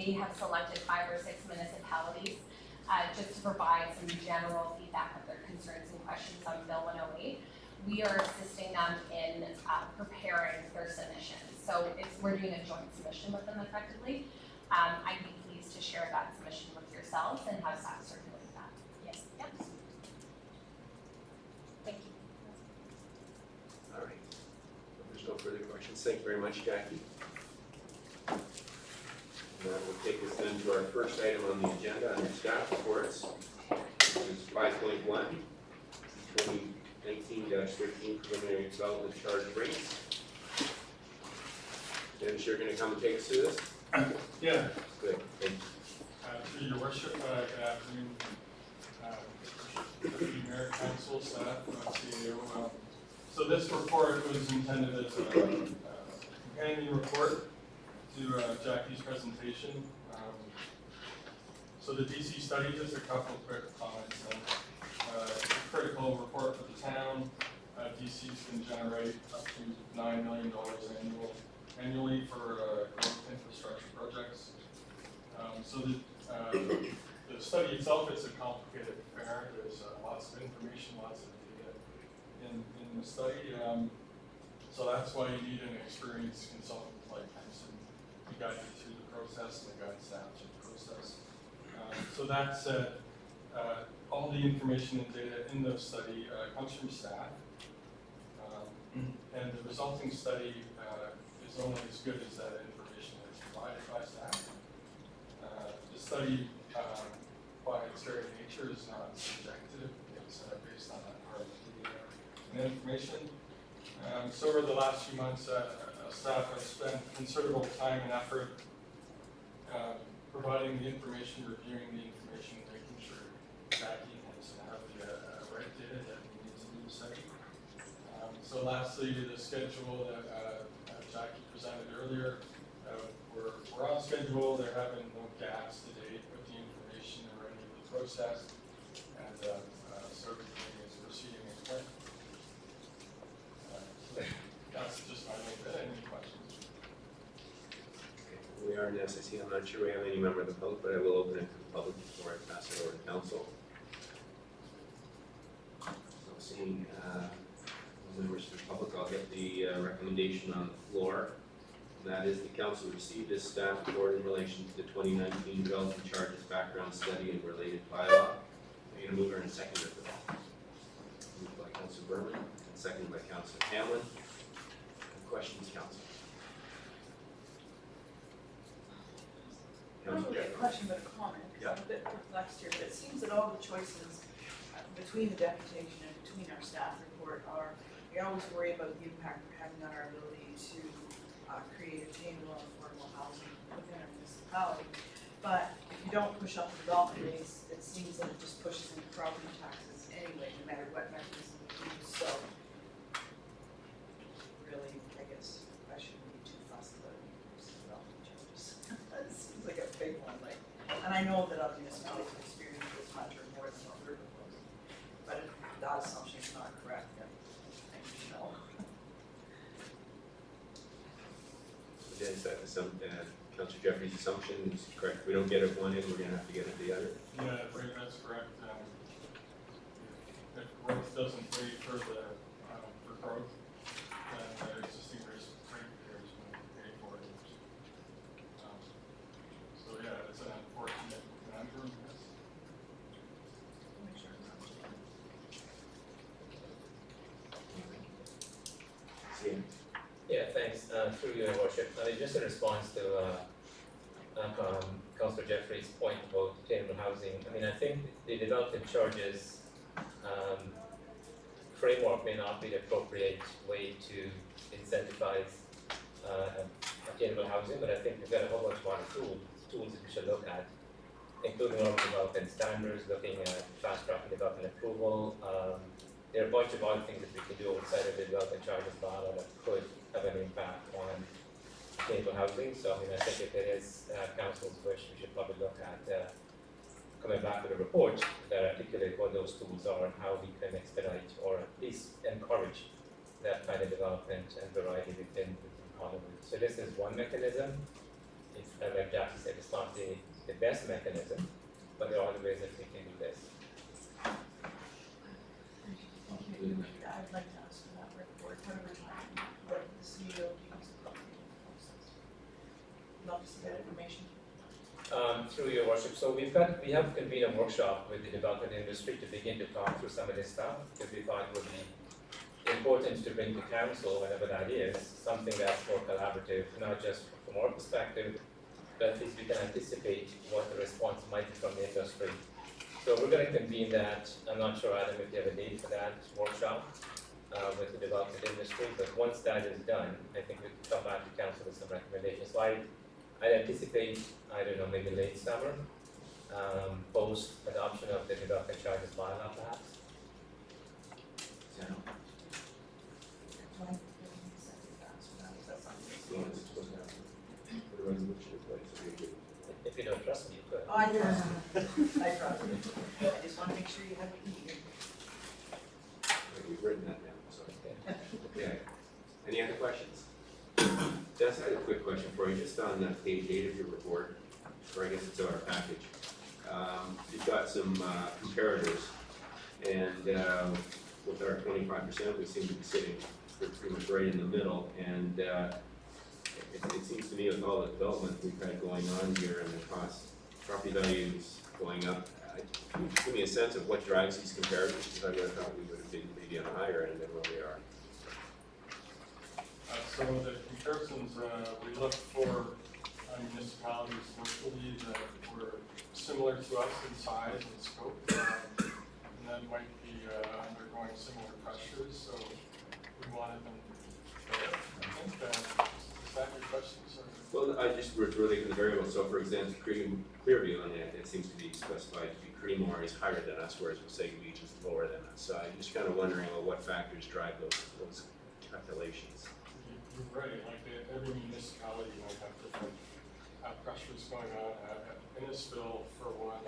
they have selected 5 or 6 municipalities just to provide some general feedback of their concerns and questions on Bill 108. We are assisting them in preparing their submissions. So we're doing a joint submission with them effectively. I'd be pleased to share that submission with yourselves and have staff circulate that. Yes. Yep. Thank you. All right. If there's no further questions, thank you very much, Jackie. And that will take us then to our first item on the agenda under staff reports, which is 5.1, 2019-13 preliminary development charge rates. Dennis, you're going to come and take us through this? Yeah. Good. Thank you. Through your worship, good afternoon, Mayor, Council, staff, CEO. So this report was intended as a companion report to Jackie's presentation. So the DC study, just a couple of quick comments. Critical report for the town. DCs can generate up to $9 million annually for growth infrastructure projects. So the study itself is a complicated affair. There's lots of information, lots of data in the study. So that's why you need an experienced consultant like Henson to guide you through the process and to guide staff through the process. So that said, all the information and data in the study comes from staff. And the resulting study is only as good as that information that is provided by staff. The study, by its very nature, is not subjective. It's based on that hard data and information. So over the last few months, staff has spent considerable time and effort providing the information, reviewing the information, making sure Jackie has have the right data that we need to do the study. So lastly, the schedule that Jackie presented earlier, we're on schedule. There have been no gaps to date with the information or any of the process, and so everything is proceeding as planned. So that's just my main bit. Any questions? Okay. We are in SIC. I'm not sure we have any member of the public, but I will open it to the public before I pass it over to council. So seeing members of the public, I'll get the recommendation on the floor. That is, the council received a staff report in relation to the 2019 development charges background study and related bylaw. I'm going to move her and second her for that. Moved by Councillor Berman and seconded by Councillor Hamlin. Questions, council? Not really a question, but a comment, because I'm a bit perplexed here, but it seems that all the choices between the deputation and between our staff report are, we always worry about the impact we're having on our ability to create attainable and affordable housing within our municipality. But if you don't push up the development rates, it seems that it just pushes into property taxes anyway, no matter what mechanism we use. So really, I guess I shouldn't be too fussed about development charges. It seems like a big one, like, and I know that other municipalities have experienced this much or more than what we're proposing. But if that assumption is not correct, then I need to know. Is that Councillor Jeffrey's assumption is correct? We don't get it one end, we're going to have to get it the other. Yeah, right, that's correct. If growth doesn't wait for the for growth, then the existing rate payers will pay for it. So yeah, it's an unfortunate conundrum. Yes. Make sure it's not Yeah. Yeah, thanks. Through your worship. I mean, just in response to Councillor Jeffrey's point about attainable housing, I mean, I think the development charges framework may not be the appropriate way to incentivize attainable housing, but I think we've got a whole bunch of other tools that we should look at, including urban development standards, looking at fast tracking development approval. There are a bunch of other things that we can do outside of the development charges bylaw that could have an impact on attainable housing. So I mean, I think if it is council's wish, we should probably look at coming back with a report that articulate what those tools are and how we can expedite or at least encourage that kind of development and variety within Collingwood. So this is one mechanism. it's, like Jackie said, it's not the best mechanism, but there are other ways that we can do this. I'd like to ask for that report, how do we let the CEO use the process? Love to see that information. Through your worship, so we have convened a workshop with the development industry to begin to talk through some of this stuff, because we thought it would be important to bring to council, whenever that is, something that's more collaborative, not just from our perspective, but at least we can anticipate what the response might be from the industry. So we're gonna convene that. I'm not sure, Adam, if you have a date for that workshop with the development industry, but once that is done, I think we can come back to council with some recommendations. So I anticipate, I don't know, maybe late summer, post adoption of the development charges bylaw perhaps. So, so it's supposed to happen. Put a resolution in place, so we could- If you don't trust me, you could. I trust you. I trust you. I just wanna make sure you have what you need. we've written that down, so. Okay. Okay. Any other questions? Jess, I had a quick question for you, just on page 8 of your report, or I guess it's our package. You've got some comparators, and with our 25%, we seem to be sitting pretty much right in the middle, and it seems to me with all the development we've had going on here and the property values going up, can you just give me a sense of what drives these comparators? Because I would have thought we would have been maybe on the higher end than where we are. So the comparisons, we look for municipalities locally that were similar to us in size and scope, and that might be undergoing similar pressures, so we wanted them there. I think, is that your question, sir? Well, I just was relating to the variables. So for example, Clearview on it seems to be specified to be Creemore is higher than us, whereas Passaic Beach is lower than us. So I'm just kind of wondering, well, what factors drive those calculations? You're right, like every municipality might have different pressures going on. Innisfil, for one,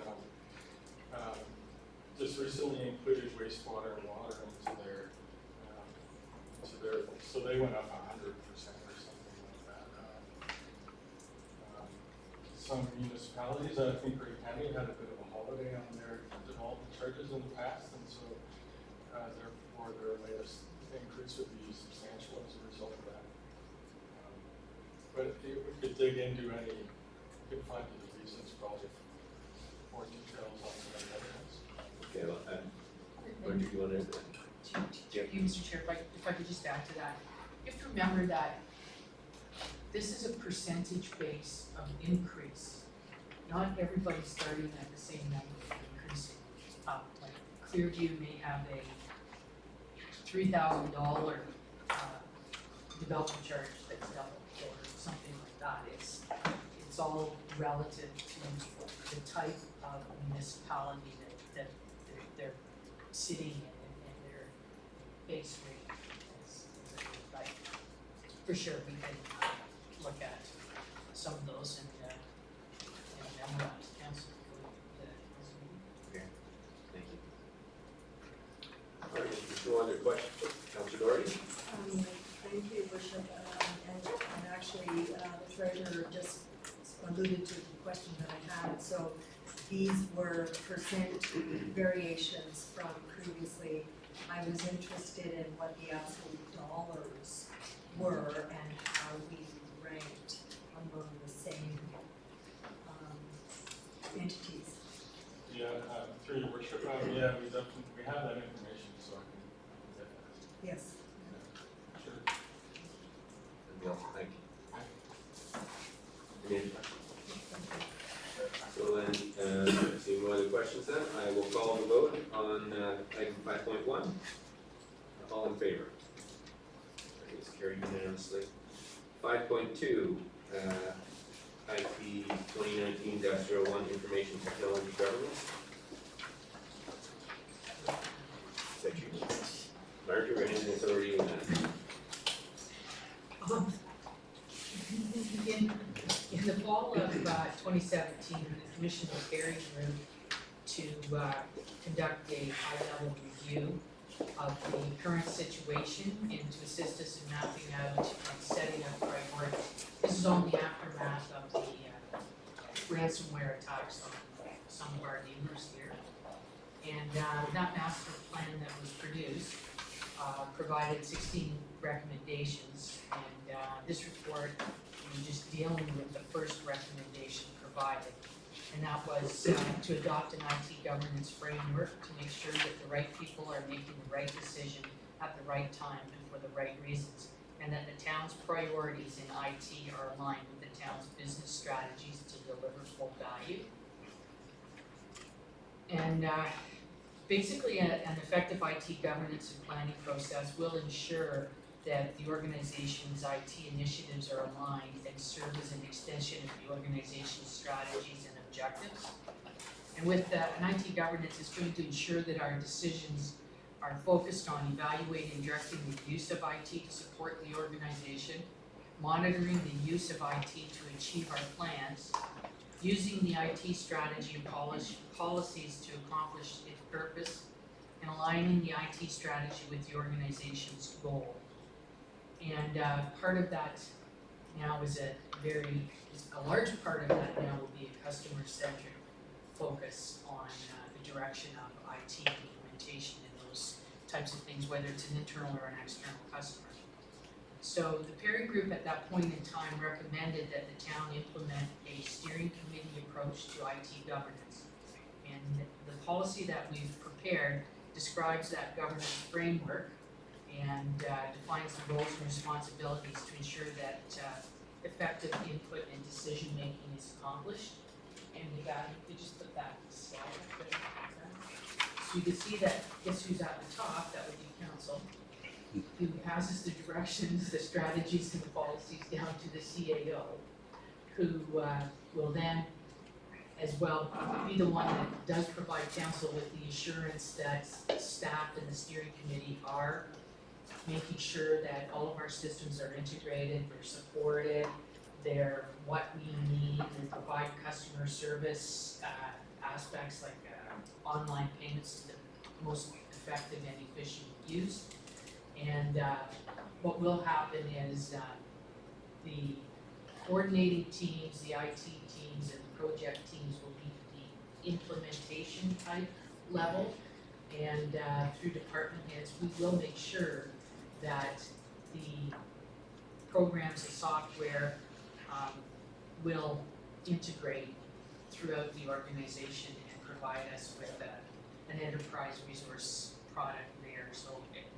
just recently included wastewater and water into their, so they went up 100% or something like that. Some municipalities, I think Grey County had a bit of a holiday on their development charges in the past, and so therefore their latest increase would be substantial as a result of that. But if we could dig into any, we could find the reasons, probably more details on the evidence. Okay, well, what do you want to? To you, Mr. Chair, if I could just add to that, you have to remember that this is a percentage base of increase. Not everybody's starting at the same number of increasing up. Like Clearview may have a $3,000 development charge that's doubled or something like that. It's all relative to the type of municipality that they're sitting in and their base rate is like, for sure, we can look at some of those and memo out to council for the Okay, thank you. All right, if you want to question, Councilor Doherty? Thank you, Worship, and actually, the treasurer just alluded to the question that I had, so these were percent variations from previously. I was interested in what the absolute dollars were and how we ranked among the same entities. Yeah, through your worship, yeah, we have that information, so I can get that. Yes. Yeah, sure. Well, thank you. Any other questions? So then, seeing no other questions then, I will call the vote on item 5.1. All in favor? That is carried unanimously. 5.2, IP 2019-01 Information Technology Governance. Is that you? Marjorie, or anything that's already in that? In the fall of 2017, the commission was very moved to conduct a high-level review of the current situation and to assist us in mapping out and setting up priorities. This is on the aftermath of the ransomware attacks on some of our neighbors here. And that master plan that was produced provided 16 recommendations, and this report, we're just dealing with the first recommendation provided. And that was to adopt an IT governance framework to make sure that the right people are making the right decision at the right time and for the right reasons, and that the town's priorities in IT are aligned with the town's business strategies to deliver full value. And basically, an effective IT governance and planning process will ensure that the organization's IT initiatives are aligned and serve as an extension of the organization's strategies and objectives. And with an IT governance, it's going to ensure that our decisions are focused on evaluating and directing the use of IT to support the organization, monitoring the use of IT to achieve our plans, using the IT strategy and policies to accomplish its purpose, and aligning the IT strategy with the organization's goal. And part of that now is a large part of that now will be a customer-centric focus on the direction of IT implementation and those types of things, whether it's an internal or an external customer. So the Perry Group at that point in time recommended that the town implement a steering committee approach to IT governance. And the policy that we've prepared describes that governance framework and defines the roles and responsibilities to ensure that effective input and decision making is accomplished. And with that, you could just put that slide up there. So you can see that, guess who's at the top, that would be council, who passes the directions, the strategies, and the policies down to the CAO, who will then as well be the one that does provide council with the assurance that staff and the steering committee are making sure that all of our systems are integrated, they're supported, they're what we need, and provide customer service aspects like online payment system most effective and efficient use. And what will happen is the coordinating teams, the IT teams, and the project teams will be the implementation type level. And through department heads, we will make sure that the programs and software will integrate throughout the organization and provide us with an enterprise resource product there. So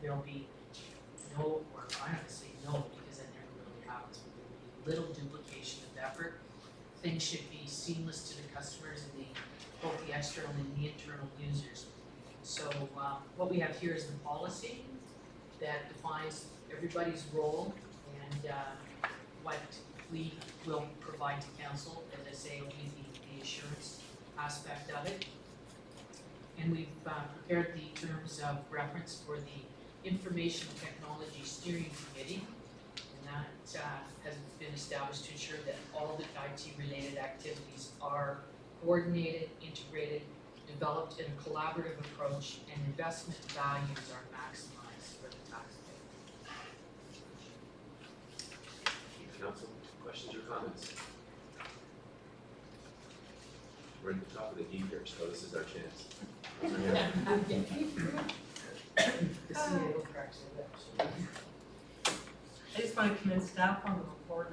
there'll be no, or I don't say no, because that never really happens, but there will be little duplication of effort. Things should be seamless to the customers and both the external and the internal users. So what we have here is the policy that defines everybody's role and what we will provide to council. As I say, will be the assurance aspect of it. And we've prepared the terms of reference for the Information Technology Steering Committee, and that has been established to ensure that all the IT-related activities are coordinated, integrated, developed in a collaborative approach, and investment values are maximized for the taxpayer. Council, questions or comments? We're at the top of the heap here, so this is our chance. The CAO cracks it up. I just want to commend staff on the report.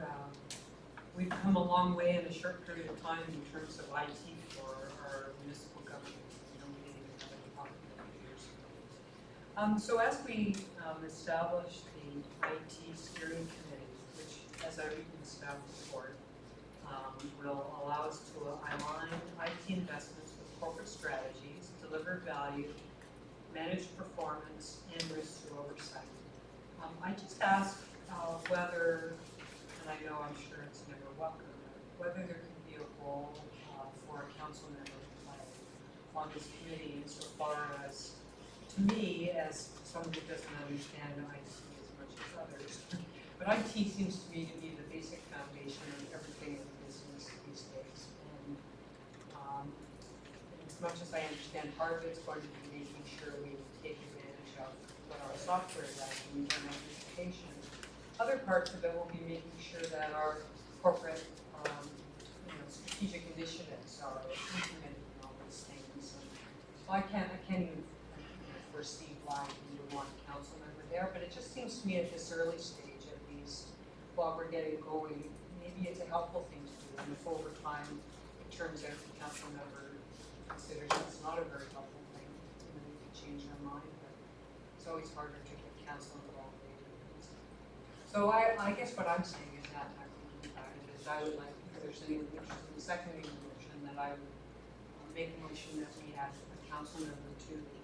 We've come a long way in a short period of time in terms of IT for our municipal government. We didn't even have a department a few years ago. So as we establish the IT steering committee, which, as I read in the staff report, will allow us to align IT investments with corporate strategies, deliver value, manage performance, and risk through oversight. I just asked whether, and I know I'm sure it's never welcome, whether there can be a role for a council member to play on this committee insofar as, to me, as someone who doesn't understand IT as much as others, but IT seems to me to be the basic foundation of everything in business these days. And as much as I understand, part of it's going to be making sure we take advantage of what our software does in terms of education. Other parts of it will be making sure that our corporate, strategic initiatives are implemented in all these things. And so I can't even foresee why we would want a council member there, but it just seems to me at this early stage at least, while we're getting going, maybe it's a helpful thing to do, and if over time it turns out the council member considers it's not a very helpful thing, we could change our mind, but it's always harder to get council involved later. So I guess what I'm saying is that I'm thinking about it is I would like, if there's anyone interested in seconding the motion, that I would make a motion that we add a council member to the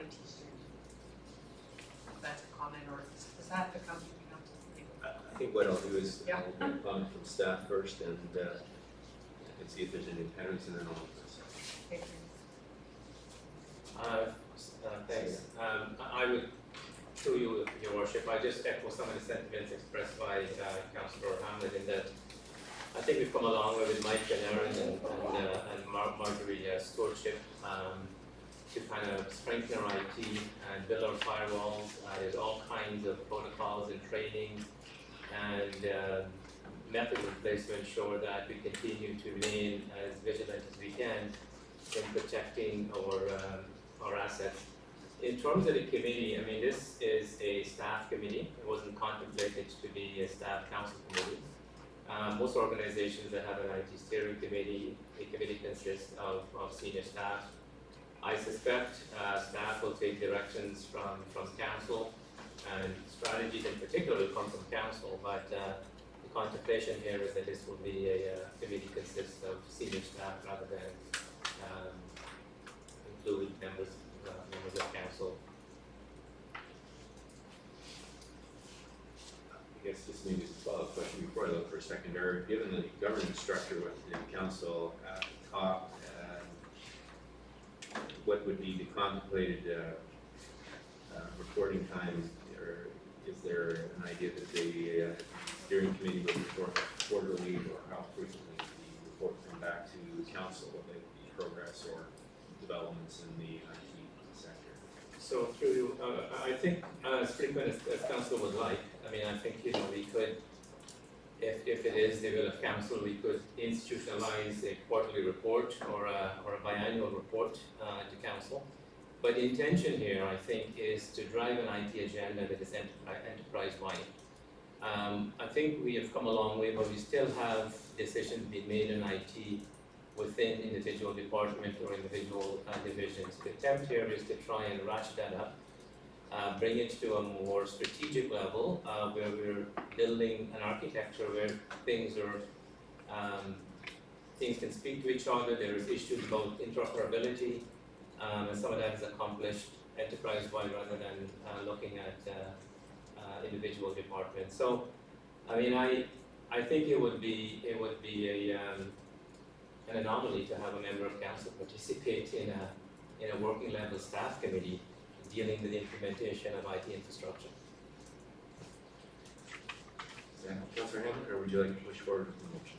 IT steering. If that's a comment, or does that have to come to the council? I think what I'll do is Yeah. I'll get a comment from staff first and see if there's any impediments and then I'll. Thank you. Thanks. I would, through you, your worship, I just echo some of the sentiments expressed by Councillor Hamlet in that I think we've come a long way with Mike and Aaron and Marjorie stewardship to kind of strengthen our IT and build our firewalls. There's all kinds of protocols and training and methods in place to ensure that we continue to remain as vigilant as we can in protecting our assets. In terms of the committee, I mean, this is a staff committee. It wasn't contemplated to be a staff council committee. Most organizations that have an IT steering committee, the committee consists of senior staff. I suspect staff will take directions from council, and strategies in particular will come from council, but the contemplation here is that this will be a committee consists of senior staff rather than include members of council. I guess just maybe a follow-up question before I look for a secondary. Given the governance structure with the council at the top, what would be the contemplated reporting time, or is there an idea that the steering committee would report quarterly, or how frequently the report come back to council about the progress or developments in the IT sector? So through you, I think as frequent as council would like. I mean, I think, we could, if it is the will of council, we could institutionalize a quarterly report or a biannual report to council. But the intention here, I think, is to drive an IT agenda that is enterprise-wide. I think we have come a long way, but we still have decisions being made in IT within individual departments or individual divisions. The attempt here is to try and ratchet that up, bring it to a more strategic level where we're building an architecture where things can speak to each other. There is issues about interoperability, and some of that is accomplished enterprise-wide rather than looking at individual departments. So, I mean, I think it would be an anomaly to have a member of council participate in a working level staff committee dealing with the implementation of IT infrastructure. Councillor Hamlet, or would you like to push forward with the motion?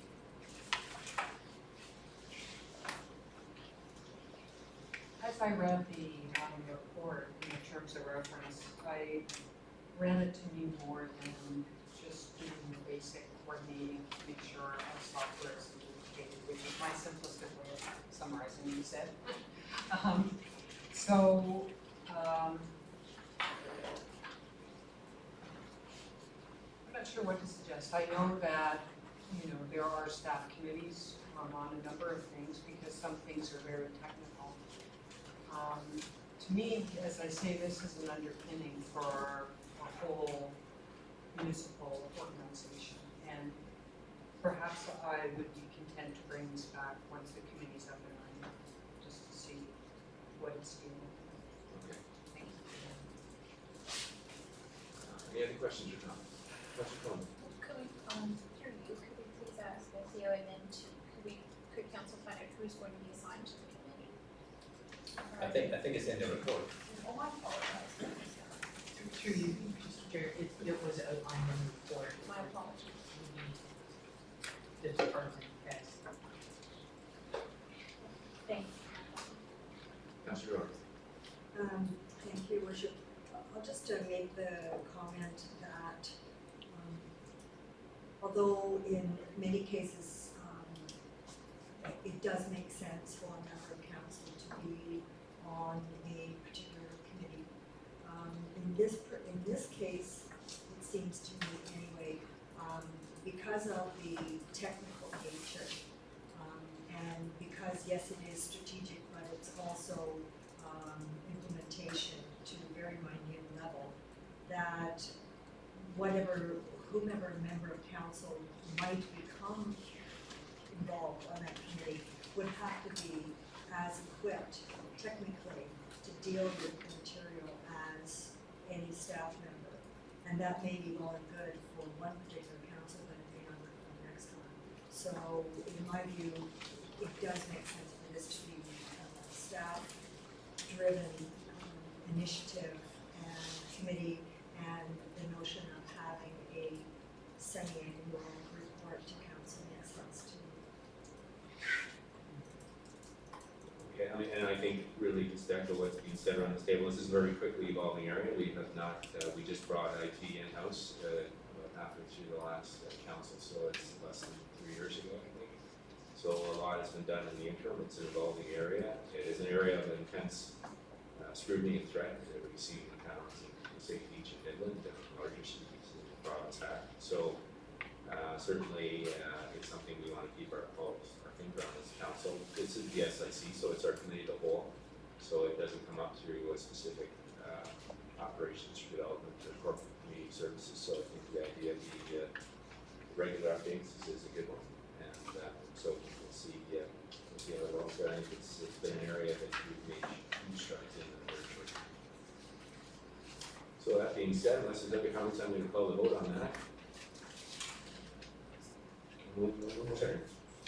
As I read the report in terms of reference, I ran it to me more than just doing the basic coordinating to make sure our software is communicated, which is my simplistic way of summarizing what you said. I'm not sure what to suggest. I know that, there are staff committees on a number of things because some things are very technical. To me, as I say, this is an underpinning for a whole municipal organization, and perhaps I would be content to bring this back once the committee's up and running, just to see what it's doing. Okay. Thank you. Any other questions or comments? Councillor Coleman? Could we, through you, could we please ask SEO and then could council find out who's going to be assigned to the committee? I think it's in the report. Oh, I apologize. Through you, Mr. Chair, it was outlined in the report. My apologies. The department heads. Thanks. Councillor York? Thank you, Worship. make the comment that although in many cases it does make sense for a member of council to be on a particular committee, in this case, it seems to me anyway, because of the technical nature, and because yes, it is strategic, but it's also implementation to a very minute level, that whomever member of council might become involved on that committee would have to be as equipped technically to deal with the material as any staff member. And that may be well and good for one particular council, but it may not work for the next one. So in my view, it does make sense for this to be a staff-driven initiative and committee, and the notion of having a semi-annual report to council makes sense to me. Okay, and I think really just to echo what's being said around this table, this is a very quickly evolving area. We have not, we just brought IT in-house about halfway through the last council, so it's less than 3 years ago, I think. So a lot has been done in the interim. It's an evolving area. It is an area of intense scrutiny and threat that we see in towns, say each in Midland and larger cities in the province have. So certainly it's something we want to keep our finger on as council. This is the SIC, so it's our committee of the whole. So it doesn't come up through a specific operations or development or corporate community services. So I think the idea of the regular updates is a good one. And so we'll see how it goes. But I think it's been an area that we've made huge strides in the very short time. So that being said, unless there's other comments, I'm going to call the vote on that.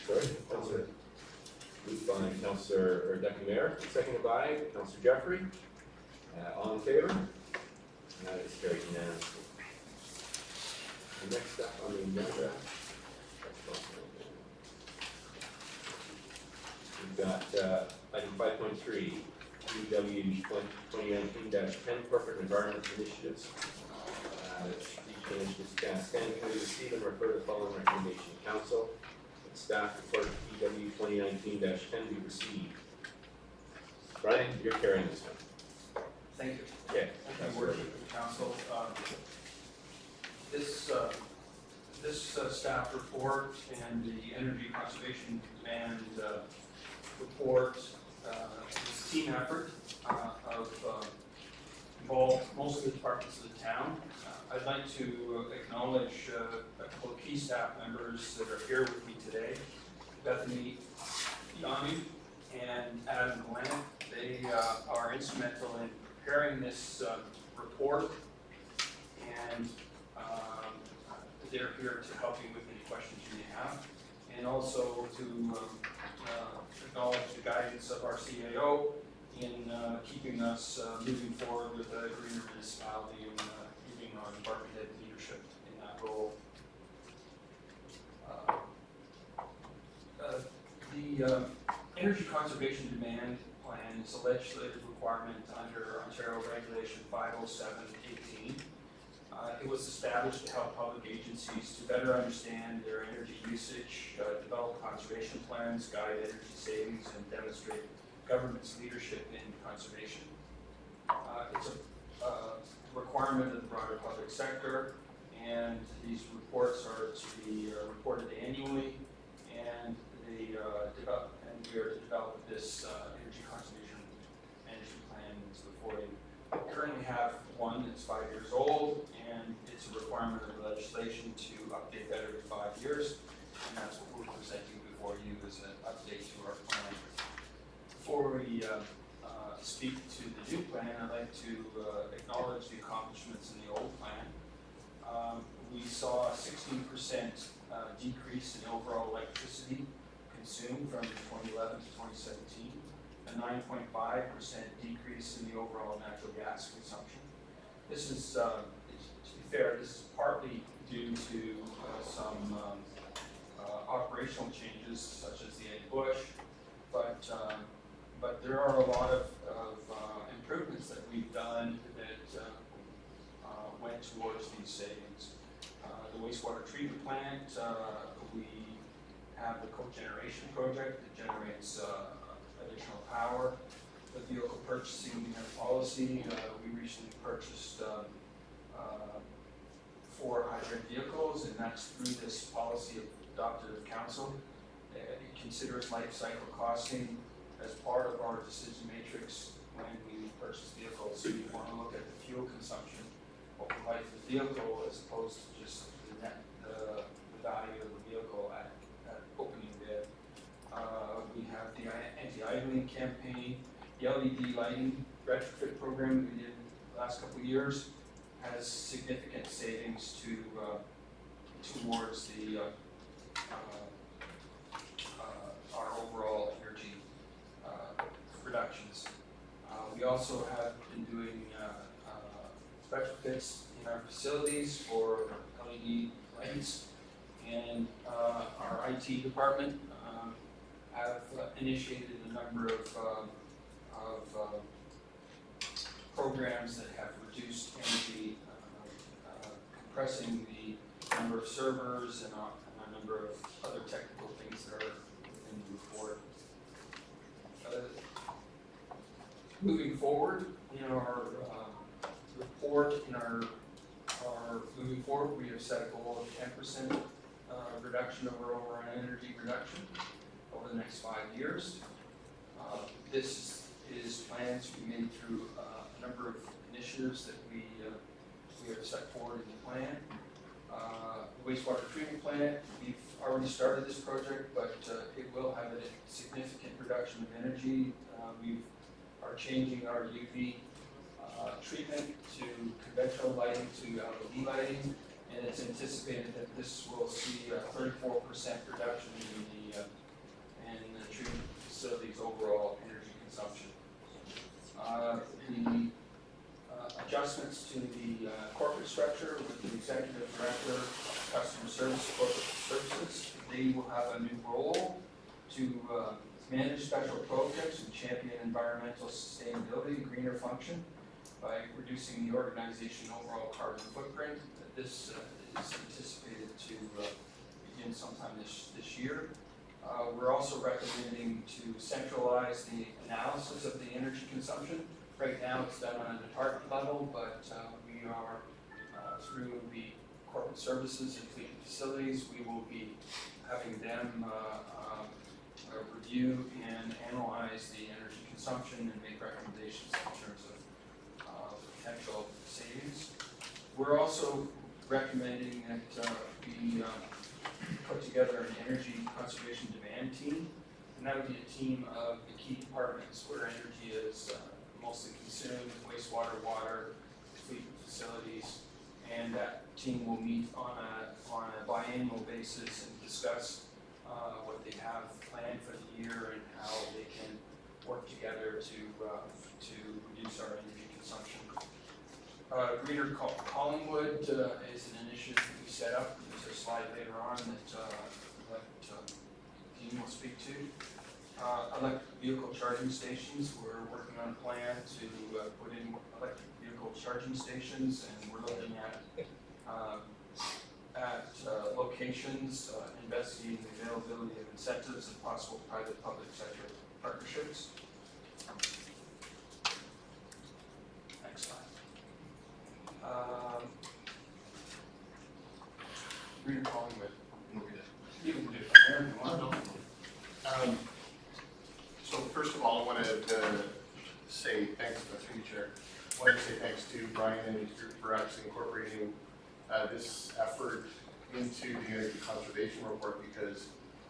Sorry, Councillor. Moved by Councillor Deputy Mayor, seconded by Councillor Jeffrey. All in favor? And that is carried unanimously. The next up on the agenda. We've got item 5.3, UW 2019-10 Corporate Environment Initiatives. Each initiative standing committee receive and refer the following recommendation to council. Staff report PW 2019-10 be received. Brian, you're carrying this one. Thank you. Okay. Thank you, Worship of Council. This staff report and the energy conservation demand report is a team effort involved most of the departments of the town. I'd like to acknowledge a couple of key staff members that are here with me today. Bethany Yanni and Adam Glenn. They are instrumental in preparing this report, and they're here to help you with any questions you may have, and also to acknowledge the guidance of our CAO in keeping us moving forward with a greener municipality and keeping our department head leadership in that role. The Energy Conservation Demand Plan is a legislative requirement under Ontario Regulation 507-18. It was established to help public agencies to better understand their energy usage, develop conservation plans, guide energy savings, and demonstrate government's leadership in conservation. It's a requirement of the broader public sector, and these reports are to be reported annually, and we are to develop this energy conservation management plan that's before you. We currently have one that's 5 years old, and it's a requirement of legislation to update that every 5 years, and that's what we're presenting before you as an update to our plan. Before we speak to the new plan, I'd like to acknowledge the accomplishments in the old plan. We saw a 16% decrease in overall electricity consumed from 2011 to 2017, a 9.5% decrease in the overall natural gas consumption. This is, to be fair, this is partly due to some operational changes such as the egg bush, but there are a lot of improvements that we've done that towards these savings. The wastewater treatment plant, we have the cogeneration project that generates additional power. The vehicle purchasing, we have policy. We recently purchased 4 hybrid vehicles, and that's through this policy adopted of council. It considers life cycle costing as part of our decision matrix when we purchase vehicles. So you want to look at the fuel consumption over the life of the vehicle as opposed to just the value of the vehicle at opening bid. We have the anti-idling campaign, the LED lighting retrofit program that we did the last couple of years has significant savings towards the our overall energy reductions. We also have been doing retrofits in our facilities for LED lights, and our IT department have initiated a number of programs that have reduced energy, compressing the number of servers and a number of other technical things that are within the report. Moving forward, in our report, moving forward, we have set a goal of 10% reduction over our energy reduction over the next 5 years. This is plans we made through a number of initiatives that we have set forward in the plan. Wastewater treatment plant, we've already started this project, but it will have a significant reduction of energy. We are changing our UV treatment to conventional lighting to LED lighting, and it's anticipated that this will see a 34% reduction in the treatment facility's overall energy consumption. The adjustments to the corporate structure with the executive director of customer service, corporate services, they will have a new role to manage special projects and champion environmental sustainability, greener function by reducing the organization overall carbon footprint. This is anticipated to begin sometime this year. We're also recommending to centralize the analysis of the energy consumption. Right now it's done on a department level, but we are through the corporate services and fleet facilities, we will be having them review and analyze the energy consumption and make recommendations in terms of potential savings. We're also recommending that we put together an energy conservation demand team, and that would be a team of the key departments where energy is mostly consumed, wastewater, water, fleet facilities, and that team will meet on a biannual basis and discuss what they have planned for the year and how they can work together to reduce our energy consumption. Greener Collingwood is an initiative that we set up. There's a slide later on that Dean will speak to. Electric vehicle charging stations, we're working on a plan to put in electric vehicle charging stations, and we're looking at locations, investigating the availability of incentives and possible private-public sector partnerships. Next slide. Greener Collingwood. You can do it. Aaron, you want to? So first of all, I wanted to say thanks, through you, Chair. I wanted to say thanks to Brian and his group for actually incorporating this effort into the energy conservation report, because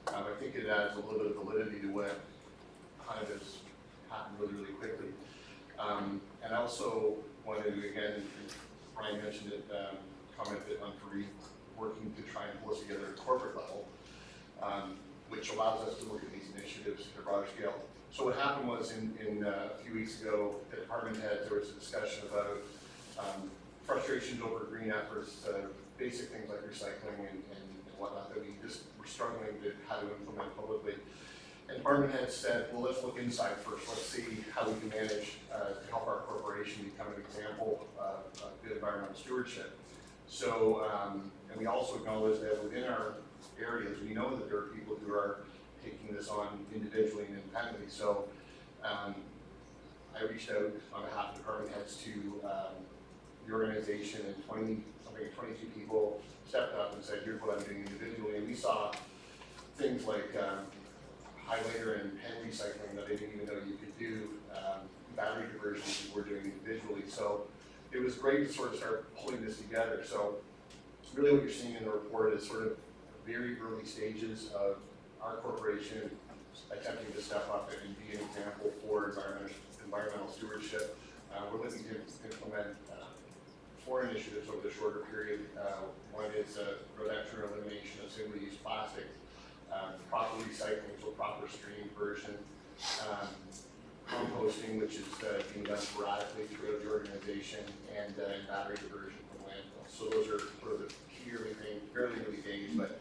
I think it adds a little bit of validity to what kind of has happened really, really quickly. And I also wanted to, again, Brian mentioned it, comment that on Fareed working to try and pull us together at corporate level, which allows us to look at these initiatives at a broader scale. So what happened was in a few weeks ago, the department heads, there was a discussion about frustrations over green efforts, basic things like recycling and whatnot that we just were struggling to how to implement publicly. And department head said, well, let's look inside first, let's see how we can manage to help our corporation become an example of good environmental stewardship. So, and we also acknowledge that within our areas, we know that there are people who are taking this on individually and independently. So I reached out on behalf of department heads to the organization, and 22 people stepped up and said, here's what I'm doing individually. And we saw things like highlighter and pen recycling that I didn't even know you could do, battery conversions that we're doing individually. So it was great to sort of start pulling this together. So really what you're seeing in the report is sort of very early stages of our corporation attempting to step up and be an example for environmental stewardship. We're looking to implement 4 initiatives over the shorter period. One is reduction or elimination of single-use plastics, proper recycling, so proper stream version, composting, which is being done sporadically throughout the organization, and battery diversion from landfills. So those are sort of the key early things, fairly early days, but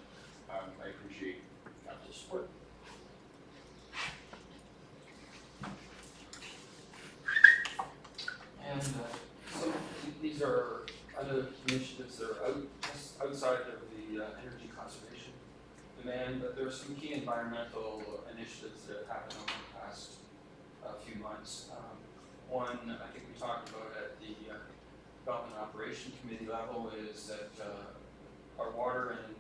I appreciate council's support. And so these are other initiatives that are outside of the energy conservation demand, but there are some key environmental initiatives that have happened over the past few months. One, I think we talked about at the Development Operation Committee level, is that our water and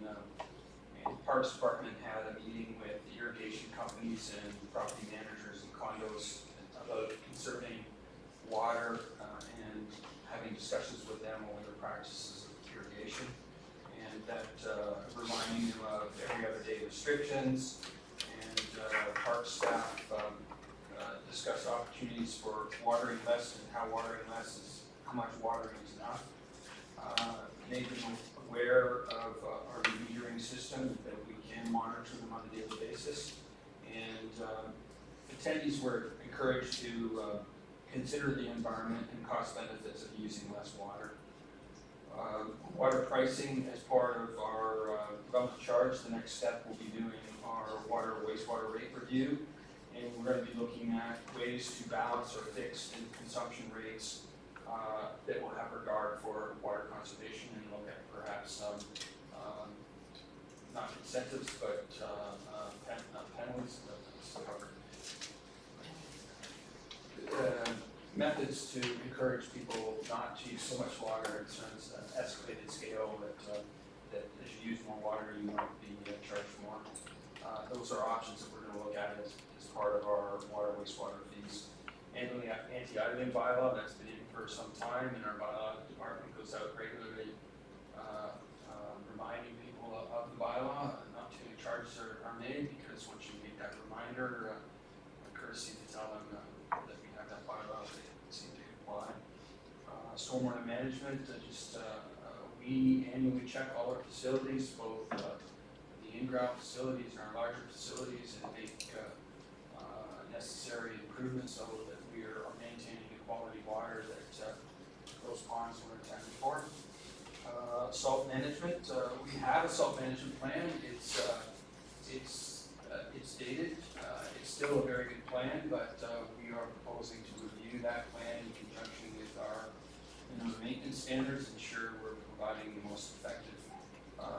Parks Department had a meeting with the irrigation companies and property managers and condos about conserving water and having discussions with them on their practices of irrigation, and that reminding them of every other day restrictions, and park staff discuss opportunities for watering less and how much watering is enough. Made them aware of our metering system, that we can monitor them on a daily basis, and attendees were encouraged to consider the environment and cost benefits of using less water. Water pricing as part of our development charge, the next step will be doing our water wastewater rate review, and we're going to be looking at ways to balance our fixed and consumption rates that will have regard for water conservation, and look at perhaps some not incentives but penalties covered. Methods to encourage people not to use so much water in terms of an escalated scale that as you use more water you might be charged more. Those are options that we're going to look at as part of our water wastewater fees. And the anti-idling bylaw, that's been in for some time, and our bylaw department goes out regularly reminding people of the bylaw. Not too many charges are made, because once you make that reminder, courtesy to tell them that we have that bylaw, they seem to comply. Stormwater management, we annually check all our facilities, both the in-ground facilities and our larger facilities, and make necessary improvements so that we are maintaining the quality water that those ponds were intended for. Salt management, we have a salt management plan. It's dated. It's still a very good plan, but we are proposing to review that plan in conjunction with our maintenance standards, ensure we're providing the most effective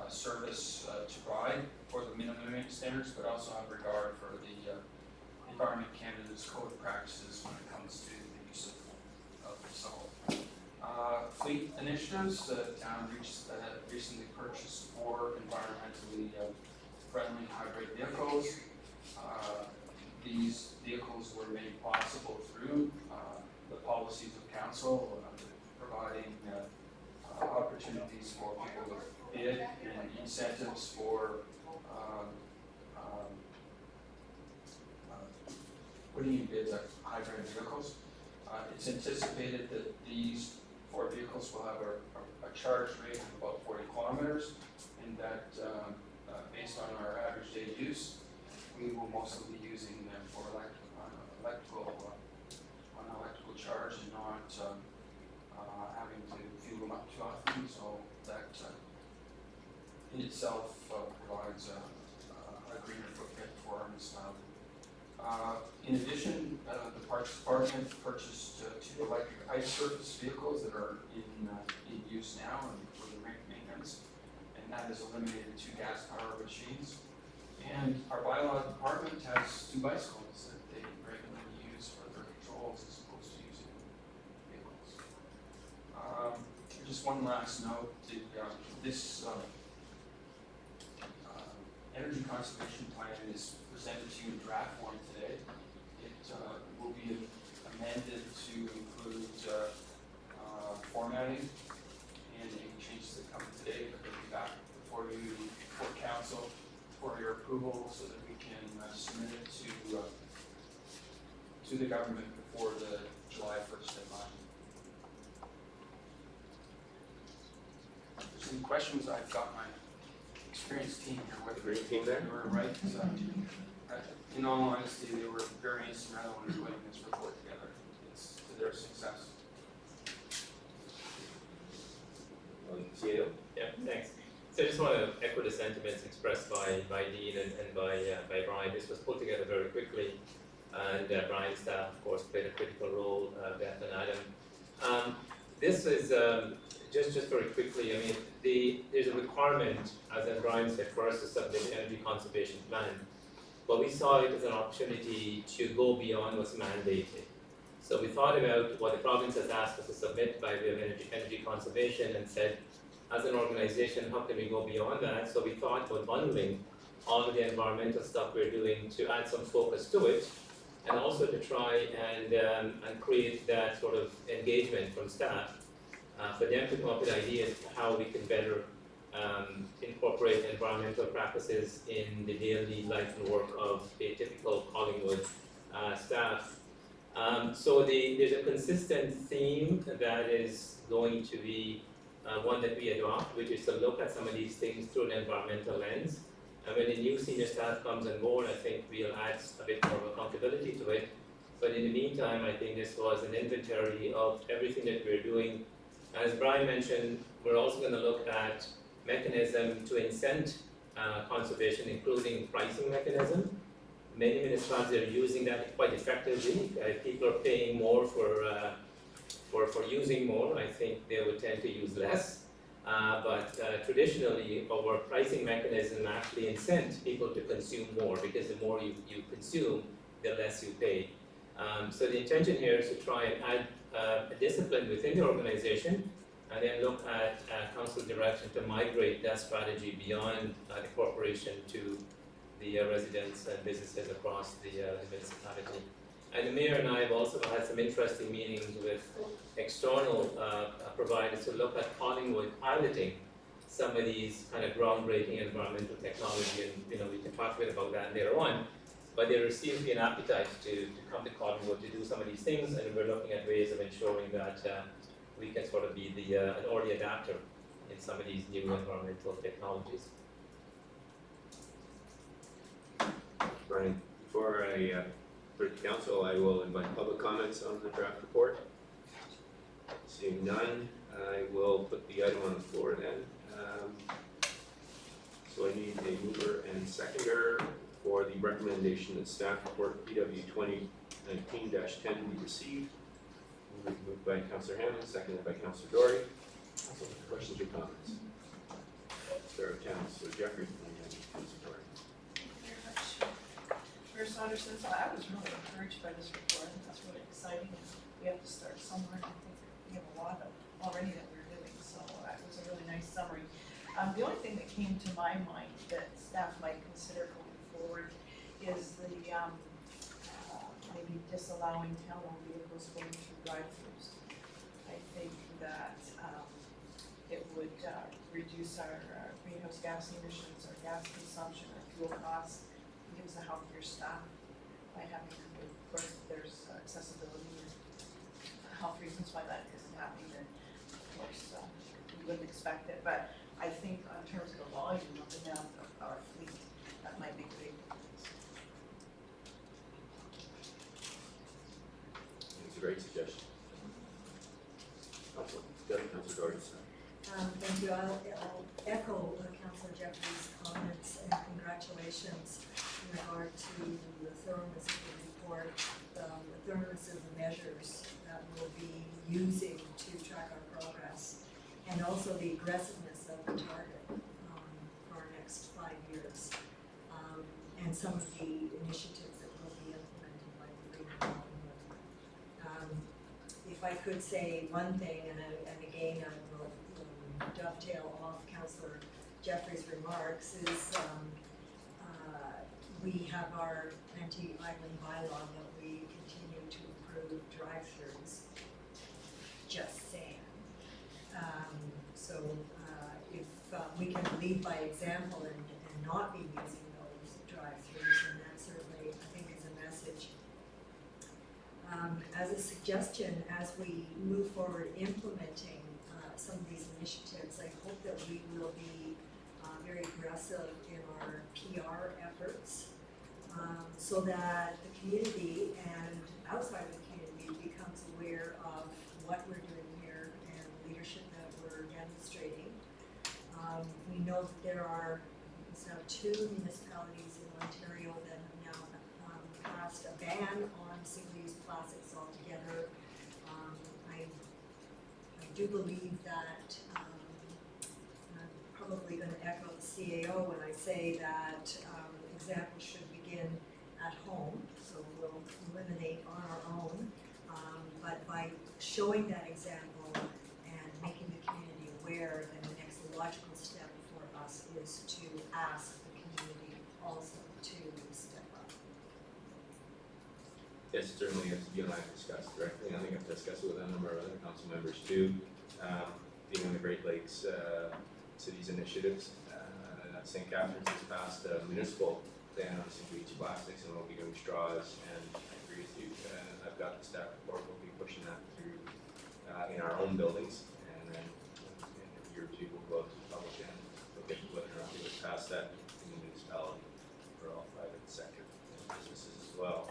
service to provide for the minimum maintenance standards, but also have regard for the Environment Canada's code of practices when it comes to the use of salt. Fleet initiatives, the town recently purchased 4 environmentally friendly hybrid vehicles. These vehicles were made possible through the policies of council, providing opportunities for people to bid and incentives for putting in bids at hybrid vehicles. It's anticipated that these 4 vehicles will have a charge rate of about 40 kilometers, and that based on our average day use, we will mostly be using them for electrical charge, and not having to fuel them up too often. So that in itself provides a greener footprint for our municipality. In addition, the Parks Department purchased 2 electric ice surface vehicles that are in use now and for the maintenance, and that has eliminated 2 gas-powered machines. And our bylaw department has 2 bicycles that they regularly use for their patrols as opposed to using vehicles. Just one last note, this energy conservation plan is presented to you in draft form today. It will be amended to include formatting and any changes that come today, but they'll be back before you, for council, for your approval so that we can submit it to the government before the July 1st deadline. If there's any questions, I've got my experienced team here with me. Great team there. They were right. In all honesty, they were very instrumental in putting this report together. It's to their success. CEO? Yeah, thanks. So I just want to echo the sentiments expressed by Dean and by Brian. This was put together very quickly, and Brian's staff, of course, played a critical role, Beth and Adam. This is, just very quickly, I mean, there's a requirement, as Brian said, for us to submit an energy conservation plan. But we saw it as an opportunity to go beyond what's mandated. So we thought about what the province has asked us to submit by way of energy conservation and said, as an organization, how can we go beyond that? So we thought about bundling all of the environmental stuff we're doing to add some focus to it, and also to try and create that sort of engagement from staff for them to come up with ideas how we can better incorporate environmental practices in the daily life and work of a typical Collingwood staff. So there's a consistent theme that is going to be one that we adopt, which is to look at some of these things through an environmental lens. And when the new senior staff comes on board, I think we'll add a bit more of accountability to it. But in the meantime, I think this was an inventory of everything that we're doing. As Brian mentioned, we're also going to look at mechanism to incent conservation, including pricing mechanism. Many municipalities are using that quite effectively. People are paying more for using more. I think they would tend to use less. But traditionally, our pricing mechanism actually incent people to consume more, because the more you consume, the less you pay. So the intention here is to try and add a discipline within the organization, and then look at council direction to migrate that strategy beyond the corporation to the residents and businesses across the municipality. And the mayor and I have also had some interesting meetings with external providers to look at Collingwood piloting some of these kind of groundbreaking environmental technology, and we can talk a bit about that later on. But there seems to be an appetite to come to Collingwood to do some of these things, and we're looking at ways of ensuring that we can sort of be an early adapter in some of these new environmental technologies. Brian, before I put it to council, I will invite public comments on the draft report. Seeing none, I will put the item on the floor then. So I need a mover and seconder for the recommendation that staff report PW 2019-10 be received. Moved by Councillor Hammond, seconded by Councillor Dory. Questions or comments? Start with Councillor Jeffries and then Councillor Dory. Thank you very much. Mayor Saunderson, I was really encouraged by this report. I think that's really exciting, and we have to start somewhere, and I think we have a lot already that we're doing, so that was a really nice summary. The only thing that came to my mind that staff might consider going forward is the maybe disallowing town-owned vehicles going through drive-throughs. I think that it would reduce our greenhouse gas emissions, our gas consumption, our fuel costs, and gives a healthier staff by having, of course, if there's accessibility and health reasons why that isn't happening, then of course we wouldn't expect it. But I think in terms of the volume of the amount of our fleet, that might be great. It's a great suggestion. Councillor Dory. Thank you. I'll echo Councillor Jeffrey's comments and congratulations in regard to the thoroughness of the report the thermos of the measures that we'll be using to track our progress, and also the aggressiveness of the target for our next 5 years, and some of the initiatives that will be implemented by the Green Collingwood. If I could say one thing, and again, I will dovetail off Councillor Jeffrey's remarks, is we have our anti-idling bylaw that we continue to approve drive-throughs. Just saying. So if we can lead by example and not be using those drive-throughs, then that certainly, I think, is a message. As a suggestion, as we move forward implementing some of these initiatives, I hope that we will be very aggressive in our PR efforts, so that the community and outside of the community becomes aware of what we're doing here and the leadership that we're demonstrating. We know that there are now 2 municipalities in Ontario that have now passed a ban on single-use plastics altogether. I do believe that, I'm probably going to echo the CAO when I say that examples should begin at home, so we'll eliminate on our own, but by showing that example and making the community aware, then the next logical step for us is to ask the community also to step up. Yes, certainly, as you and I have discussed directly, I think I've discussed it with a number of other council members too, being on the Great Lakes Cities initiatives. St. Catharines has passed a municipal ban on single-use plastics, and we'll be doing straws, and I agree with you. I've got the staff report, we'll be pushing that through in our own buildings, and then in a year or 2 we'll go out to the public and look at whether or not we would pass that in the municipality for all private sector businesses as well.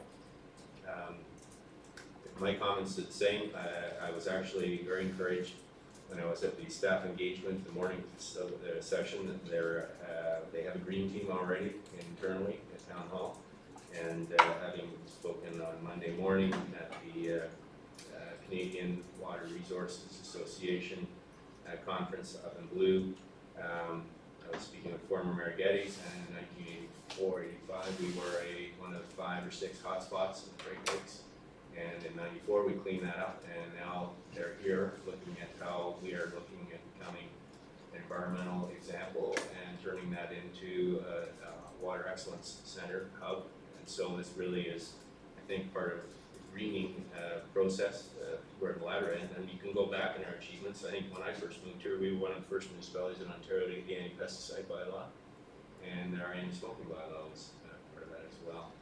My comments are the same. I was actually very encouraged when I was at the staff engagement, the morning session, that they have a green team already internally at Town Hall. And having spoken on Monday morning at the Canadian Water Resources Association conference up in Blue, I was speaking with former Mayor Geddes, and in 1984-85 we were one of 5 or 6 hotspots in the Great Lakes. And in '94 we cleaned that up, and now they're here looking at how we are looking at becoming an environmental example and turning that into a water excellence center hub. And so this really is, I think, part of the greening process. We're at the latter end, and you can go back in our achievements. I think when I first moved here, we were one of the first municipalities in Ontario to get the anti-pesticide bylaw, and our anti-smoking bylaw was part of that as well.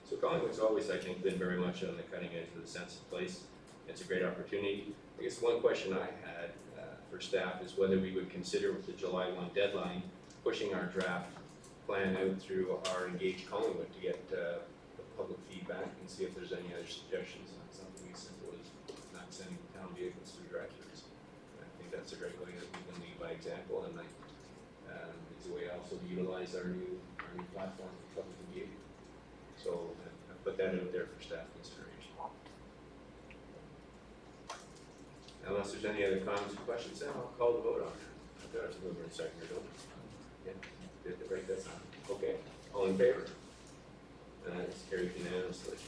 So Collingwood's always, I think, been very much on the cutting edge of the sense of place. It's a great opportunity. I guess one question I had for staff is whether we would consider, with the July 1 deadline, pushing our draft plan out through our Engage Collingwood to get the public feedback and see if there's any other suggestions on something as simple as not sending town vehicles through drive-thrus. I think that's a great way that we can lead by example, and it's a way also to utilize our new platform for public engagement. So I put that out there for staff consideration. Unless there's any other comments or questions, then I'll call the vote on it. I've got a mover and seconder, don't I? Yeah, did the right this time. Okay, all in favor? It's carried unanimously.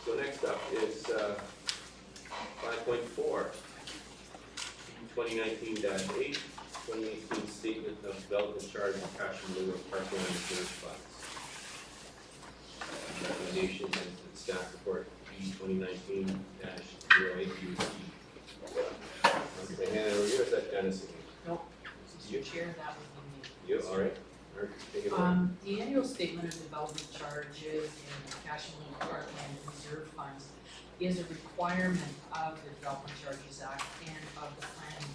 So next up is 5.4, 2019-8, 2018 Statement of Development Charge and Cash in lieu of parking on reserve funds. Recommendation is the staff report B 2019-08 be received. I'm going to hand it over to you. Is that Dennis again? Nope, Mr. Chair, that would be me. You, all right. Take it away. The annual statement of development charges and cash in lieu of parkland reserve funds is a requirement of the Development Charges Act and of the planning.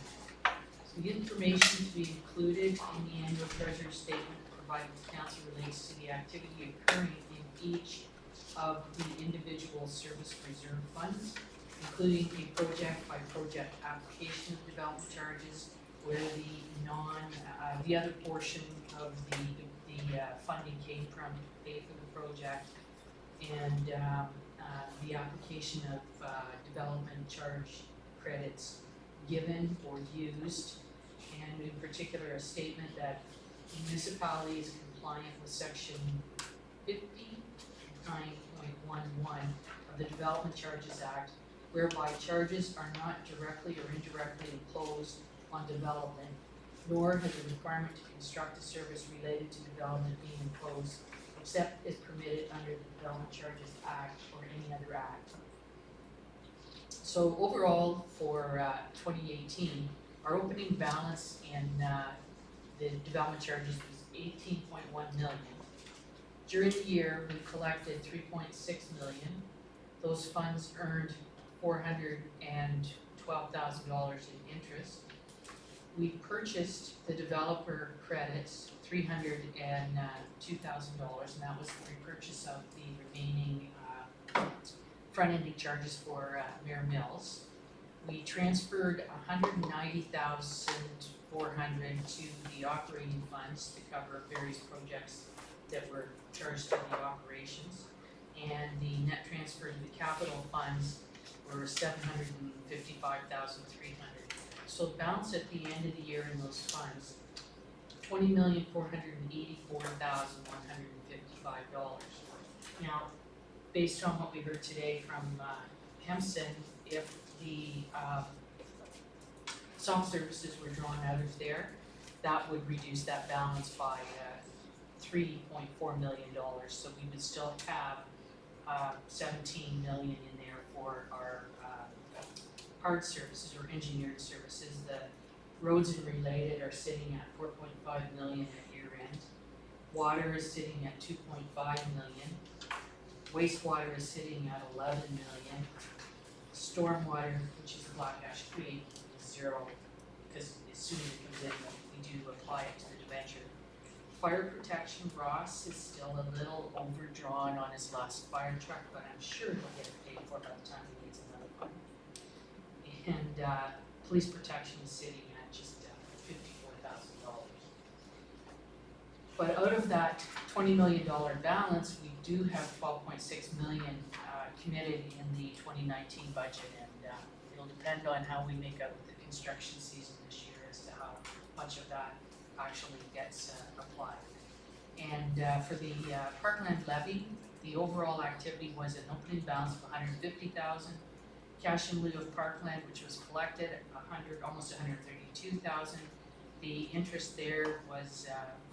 So the information to be included in the annual treasurer's statement provided to council relates to the activity occurring in each of the individual service reserve funds, including a project-by-project application of development charges, where the other portion of the funding came from to pay for the project, and the application of development charge credits given or used, and in particular a statement that municipality is compliant with section 59.11 of the Development Charges Act, whereby charges are not directly or indirectly imposed on development, nor has a requirement to construct a service related to development being imposed, except as permitted under the Development Charges Act or any other act. So overall, for 2018, our opening balance in the development charges was 18.1 million. During the year, we collected 3.6 million. Those funds earned $412,000 in interest. We purchased the developer credits, $302,000, and that was the repurchase of the remaining front-ending charges for Mare Mills. We transferred $190,400 to the operating funds to cover various projects that were charged to the operations, and the net transfer to the capital funds were $755,300. So the balance at the end of the year in those funds, $20,484,155. Now, based on what we heard today from Hemson, if the soft services were drawn out of there, that would reduce that balance by $3.4 million. So we would still have 17 million in there for our hard services or engineered services. The roads and related are sitting at 4.5 million at year end. Water is sitting at 2.5 million. Wastewater is sitting at 11 million. Stormwater, which is Black Ash Creek, is zero, because as soon as it comes in, we do apply it to the debenture. Fire protection, Ross is still a little overdrawn on his last fire truck, but I'm sure he'll get it paid for by the time he needs another one. And police protection is sitting at just $54,000. But out of that $20 million balance, we do have 12.6 million committed in the 2019 budget, and it'll depend on how we make out with the construction season this year as to how much of that actually gets applied. And for the Parkland levy, the overall activity was an opening balance of 150,000. Cash in lieu of Parkland, which was collected, almost 132,000. The interest there was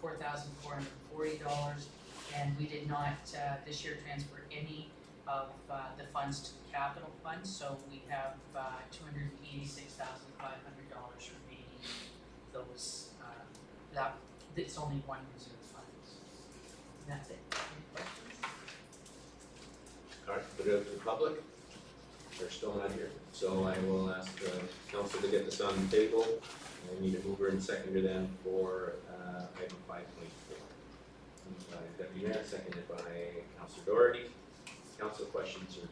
$4,440, and we did not this year transfer any of the funds to the capital fund, so we have $286,500 remaining. Those it's only one reserve fund. And that's it. Any questions? All right, put it out to the public. They're still not here, so I will ask council to get this on the table. I need a mover and seconder then for item 5.4. Moved by Deputy Mayor, seconded by Councilor Doherty. Council questions or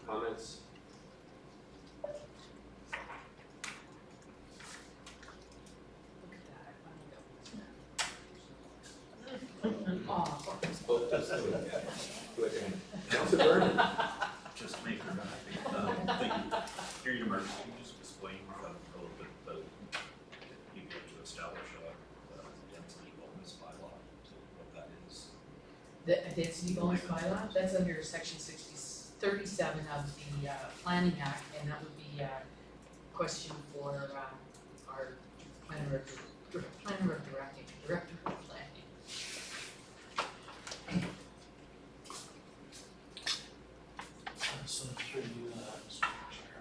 comments? Look at that. Oh, Both those two, yeah. Go ahead. Councilor Vernon. Just to make her happy. Hearing emergency, can you just explain a little bit about you get to establish a density bonus bylaw, what that is? the density bonus bylaw, that's under section 37 of the Planning Act, and that would be a question for our director of planning. So through you, Mr. Chair,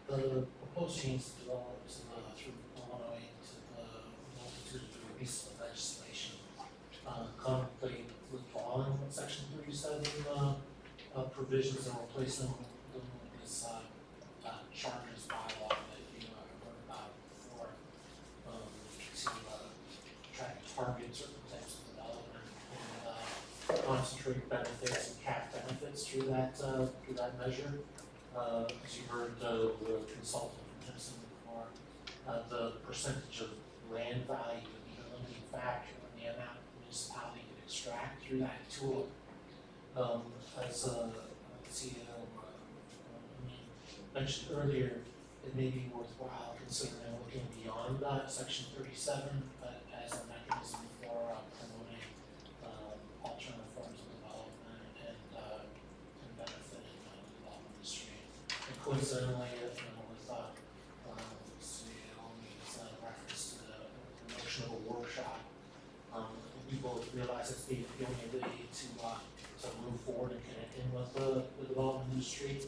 the proposed change developed through Illinois to the multitude of pieces of legislation contemplate withdrawing section 37 provisions and replacing them with this charges bylaw that you heard about before to try to target certain types of development and concentrate benefits and cap benefits through that measure. As you heard the consultant from Hemson before, the percentage of land value would be a limiting factor in the amount the municipality could extract through that tool. As CEO mentioned earlier, it may be worthwhile considering looking beyond that section 37 as a mechanism for promoting alternative forms of development and benefiting the development industry. And coincidentally, with CEO means reference to the notion of a workshop, we both realize it's the only way to move forward and connecting with the development industry.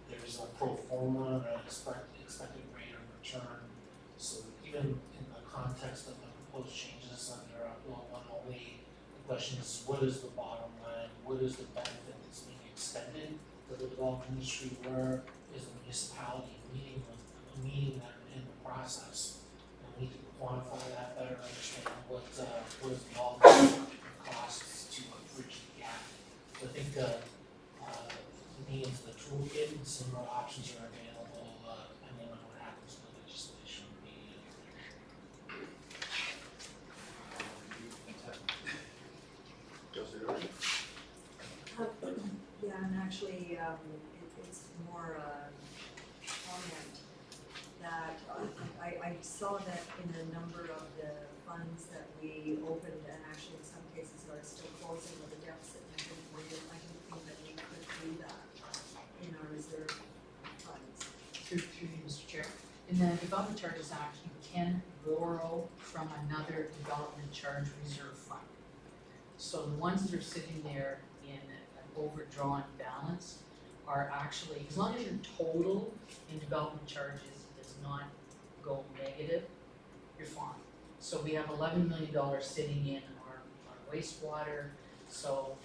There's a pro forma, an expected rate of return. So even in the context of the proposed changes under Law 108, the question is, what is the bottom line? What is the benefit that's being extended to the development industry? Where is the municipality meeting that in the process? And we need to quantify that better, understand what is the ultimate costs to bridge the gap. So I think means the toolkit and similar options are available depending on what happens in the legislation. Yeah, and actually, it's more comment that I saw that in a number of the funds that we opened, and actually in some cases are still closing with a deficit, and I didn't think that we could do that in our reserve funds. Through you, Mr. Chair. In the Development Charges Act, you can borrow from another development charge reserve fund. So the ones that are sitting there in an overdrawn balance are actually, as long as your total in development charges does not go negative, you're fine. So we have $11 million sitting in our wastewater. So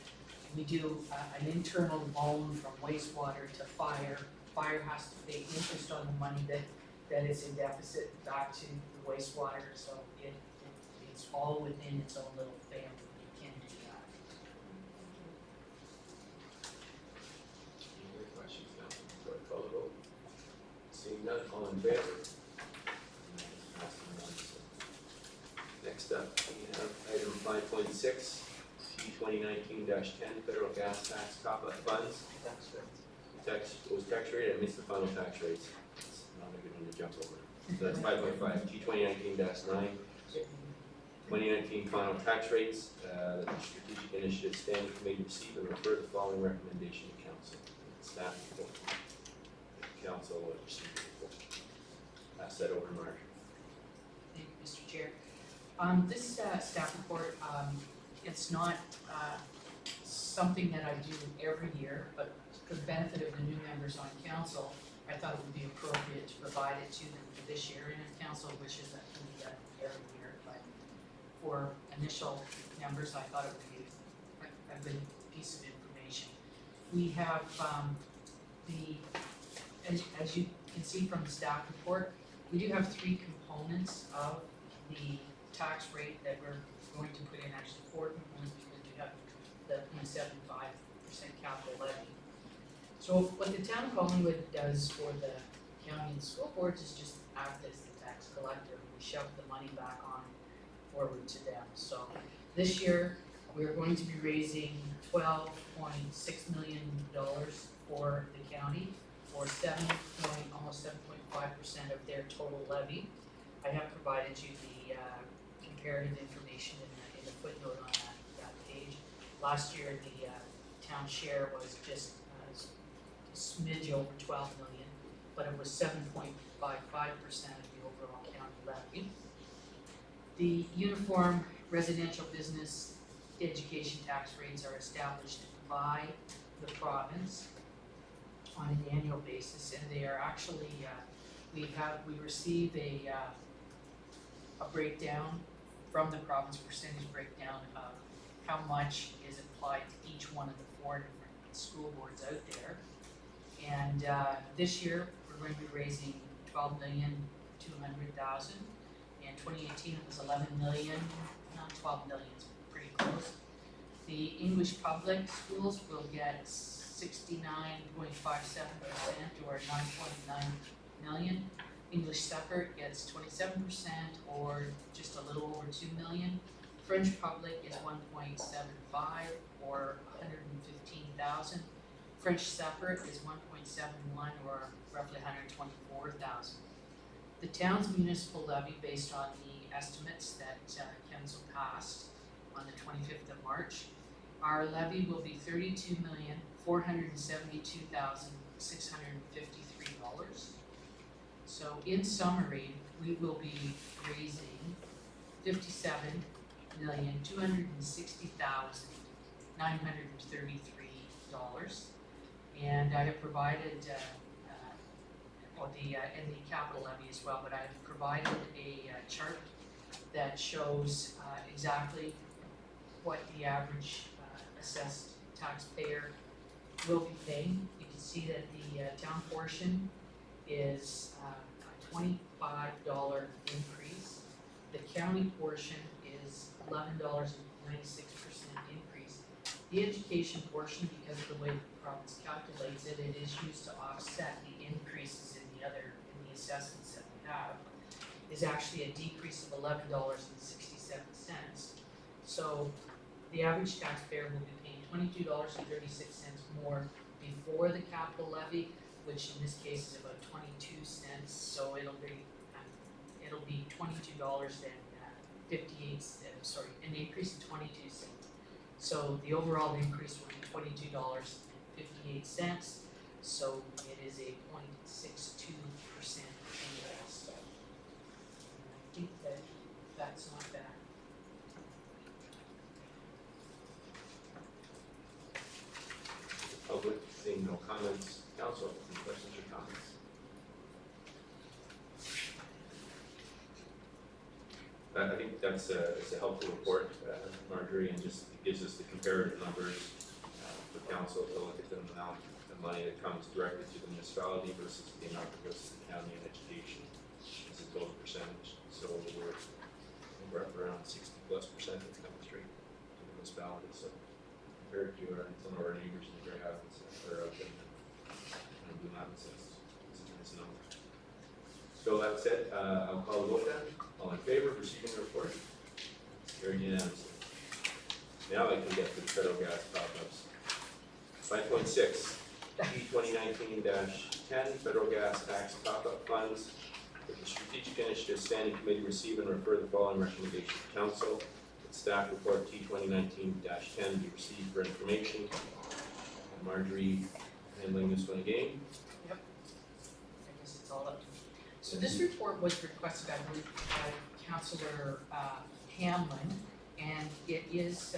we do an internal loan from wastewater to fire. Fire has to pay interest on the money that is in deficit back to the wastewater. So it's all within its own little family. You can do that. Any other questions, Council? Clerk, call the vote. Seeing none, all in favor? Next up, we have item 5.6, T 2019-10, federal gas tax top-up funds. Tax rate, I missed the final tax rates. It's not a good one to jump over. So that's 5.5, T 2019-9. 2019 final tax rates, the Strategic Initiative Standing Committee receive and refer the following recommendation to Council. Staff report. Council will receive the report. Pass that over to Marjorie. Thank you, Mr. Chair. This staff report, it's not something that I do every year, but for the benefit of the new members on council, I thought it would be appropriate to provide it to them for this year. And if council wishes that can be done every year, but for initial members, I thought it would be a good piece of information. We have as you can see from the staff report, we do have three components of the tax rate that we're going to put in, actually four components, because we have the 0.75% capital levy. So what the town of Collingwood does for the county and school boards is just act as the tax collector. We shove the money back on forward to them. So this year, we're going to be raising $12.6 million for the county, or almost 7.5% of their total levy. I have provided you the comparative information in the footnote on that page. Last year, the town share was just a smidge over 12 million, but it was 7.55% of the overall county levy. The uniform residential business education tax rates are established by the province on an annual basis, and they are actually we receive a breakdown from the province, percentage breakdown of how much is applied to each one of the four different school boards out there. And this year we're going to be raising $12,200,000. In 2018 it was 11 million, not 12 million, it's pretty close. The English public schools will get 69.57% or 9.9 million. English separate gets 27% or just a little over 2 million. French Public is 1.75 or 115,000. French Separate is 1.71 or roughly 124,000. The town's municipal levy, based on the estimates that council passed on the 25th of March, our levy will be $32,472,653. So in summary, we will be raising $57,260,933. And I have provided, and the capital levy as well, but I have provided a chart that shows exactly what the average assessed taxpayer will be paying. You can see that the town portion is a $25 increase. The county portion is $11.96% increase. The education portion, because of the way the province calculates it, it is used to offset the increases in the assessments that we have, is actually a decrease of $11.67. So the average taxpayer will be paying $22.36 more before the capital levy, which in this case is about 22 cents. So it'll be $22.58. An increase of 22 cents. So the overall increase will be $22.58. So it is a 0.62% increase. I think that's not bad. Public, seeing no comments. Council, any questions or comments? I think it's a helpful report, Marjorie, and just gives us the comparative numbers for council to look at the amount of money that comes directly to the municipality versus the amount that goes to the county in education as a total percentage. So we're up around 60+% that's coming straight to the municipality. So compared to some of our neighbors in the Grey Islands or up in Blue Mountains, it's a nice number. So that said, I'll call the vote then. All in favor of receiving the report? Carried unanimously. Now I can get to the federal gas top-ups. 5.6, P2019-10, federal gas tax top-up funds. That the Strategic Initiative Standing Committee receive and refer the following recommendation to council. That staff report T2019-10 be received for information. And Marjorie handling this one again. Yep. I guess it's all up to me. So this report was requested, I believe, by Councillor Hamlin, and it is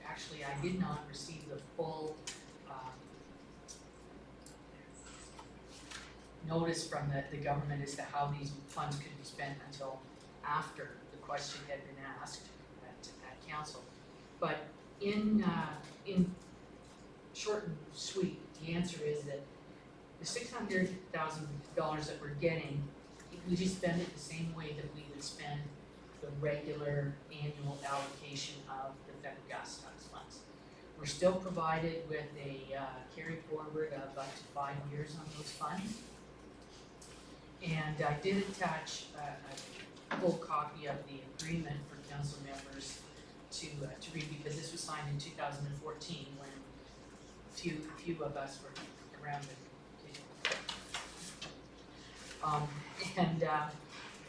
actually I did not receive the full notice from the government as to how these funds could be spent until after the question had been asked at council. But in short and sweet, the answer is that the $600,000 that we're getting, we just spend it the same way that we would spend the regular annual allocation of the federal gas tax funds. We're still provided with a carry forward of up to 5 years on those funds. And I did attach a full copy of the agreement for council members to read, because this was signed in 2014 when few of us were around the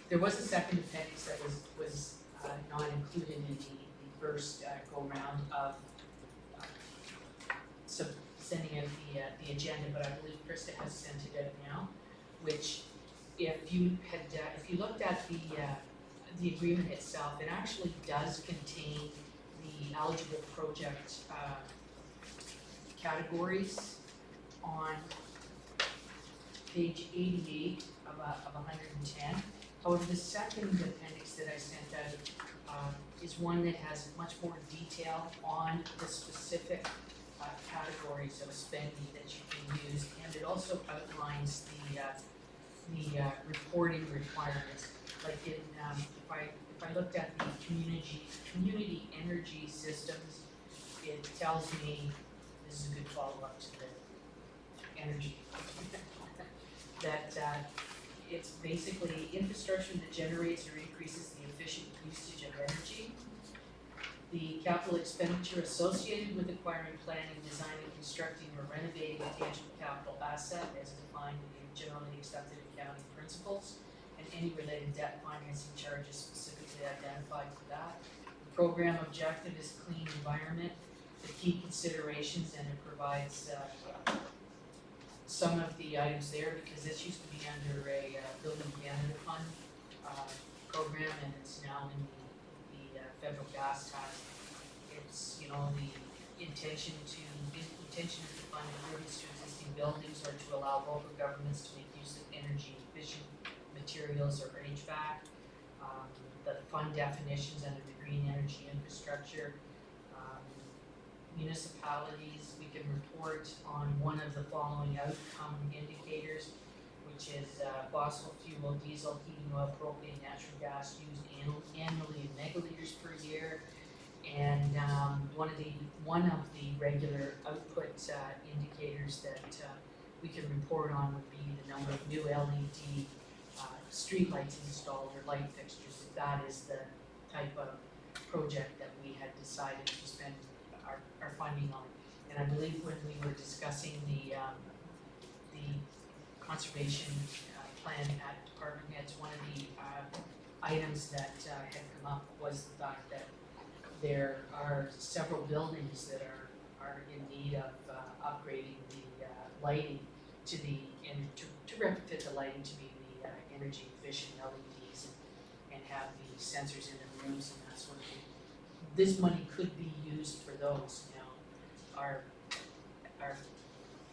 there was a second appendix that was not included in the first go round of sending out the agenda, but I believe Krista has sent it out now, which if you looked at the agreement itself, it actually does contain the eligible project categories on page 88 of 110. However, the second appendix that I sent out is one that has much more detail on the specific categories of spending that you can use, and it also outlines the reporting requirements. Like if I looked at the community energy systems, it tells me this is a good follow-up to the energy that it's basically infrastructure that generates or increases the efficient usage of energy. The capital expenditure associated with acquiring, planning, designing, constructing, or renovating a tangible capital asset as defined in generally accepted accounting principles, and any related debt financing charges specifically identified for that. The program objective is clean environment. The key considerations, and it provides some of the items there, because this used to be under a Building Canada Fund program, and it's now in the federal gas tax. It's, you know, the intention is to fund improvements to existing buildings or to allow local governments to make use of energy efficient materials or HVAC. The fund definitions under the green energy infrastructure. Municipalities, we can report on one of the following outcome indicators, which is fossil fuel, diesel, heating oil, propane, natural gas used annually in megaliters per year. And one of the regular output indicators that we can report on would be the number of new LED street lights installed or light fixtures, if that is the type of project that we had decided to spend our funding on. And I believe when we were discussing the conservation plan at department heads, one of the items that had come up was the fact that there are several buildings that are in need of upgrading the lighting to the, and to retrofit the lighting to be the energy efficient LEDs and have the sensors in the rooms and that sort of thing. This money could be used for those. Now, our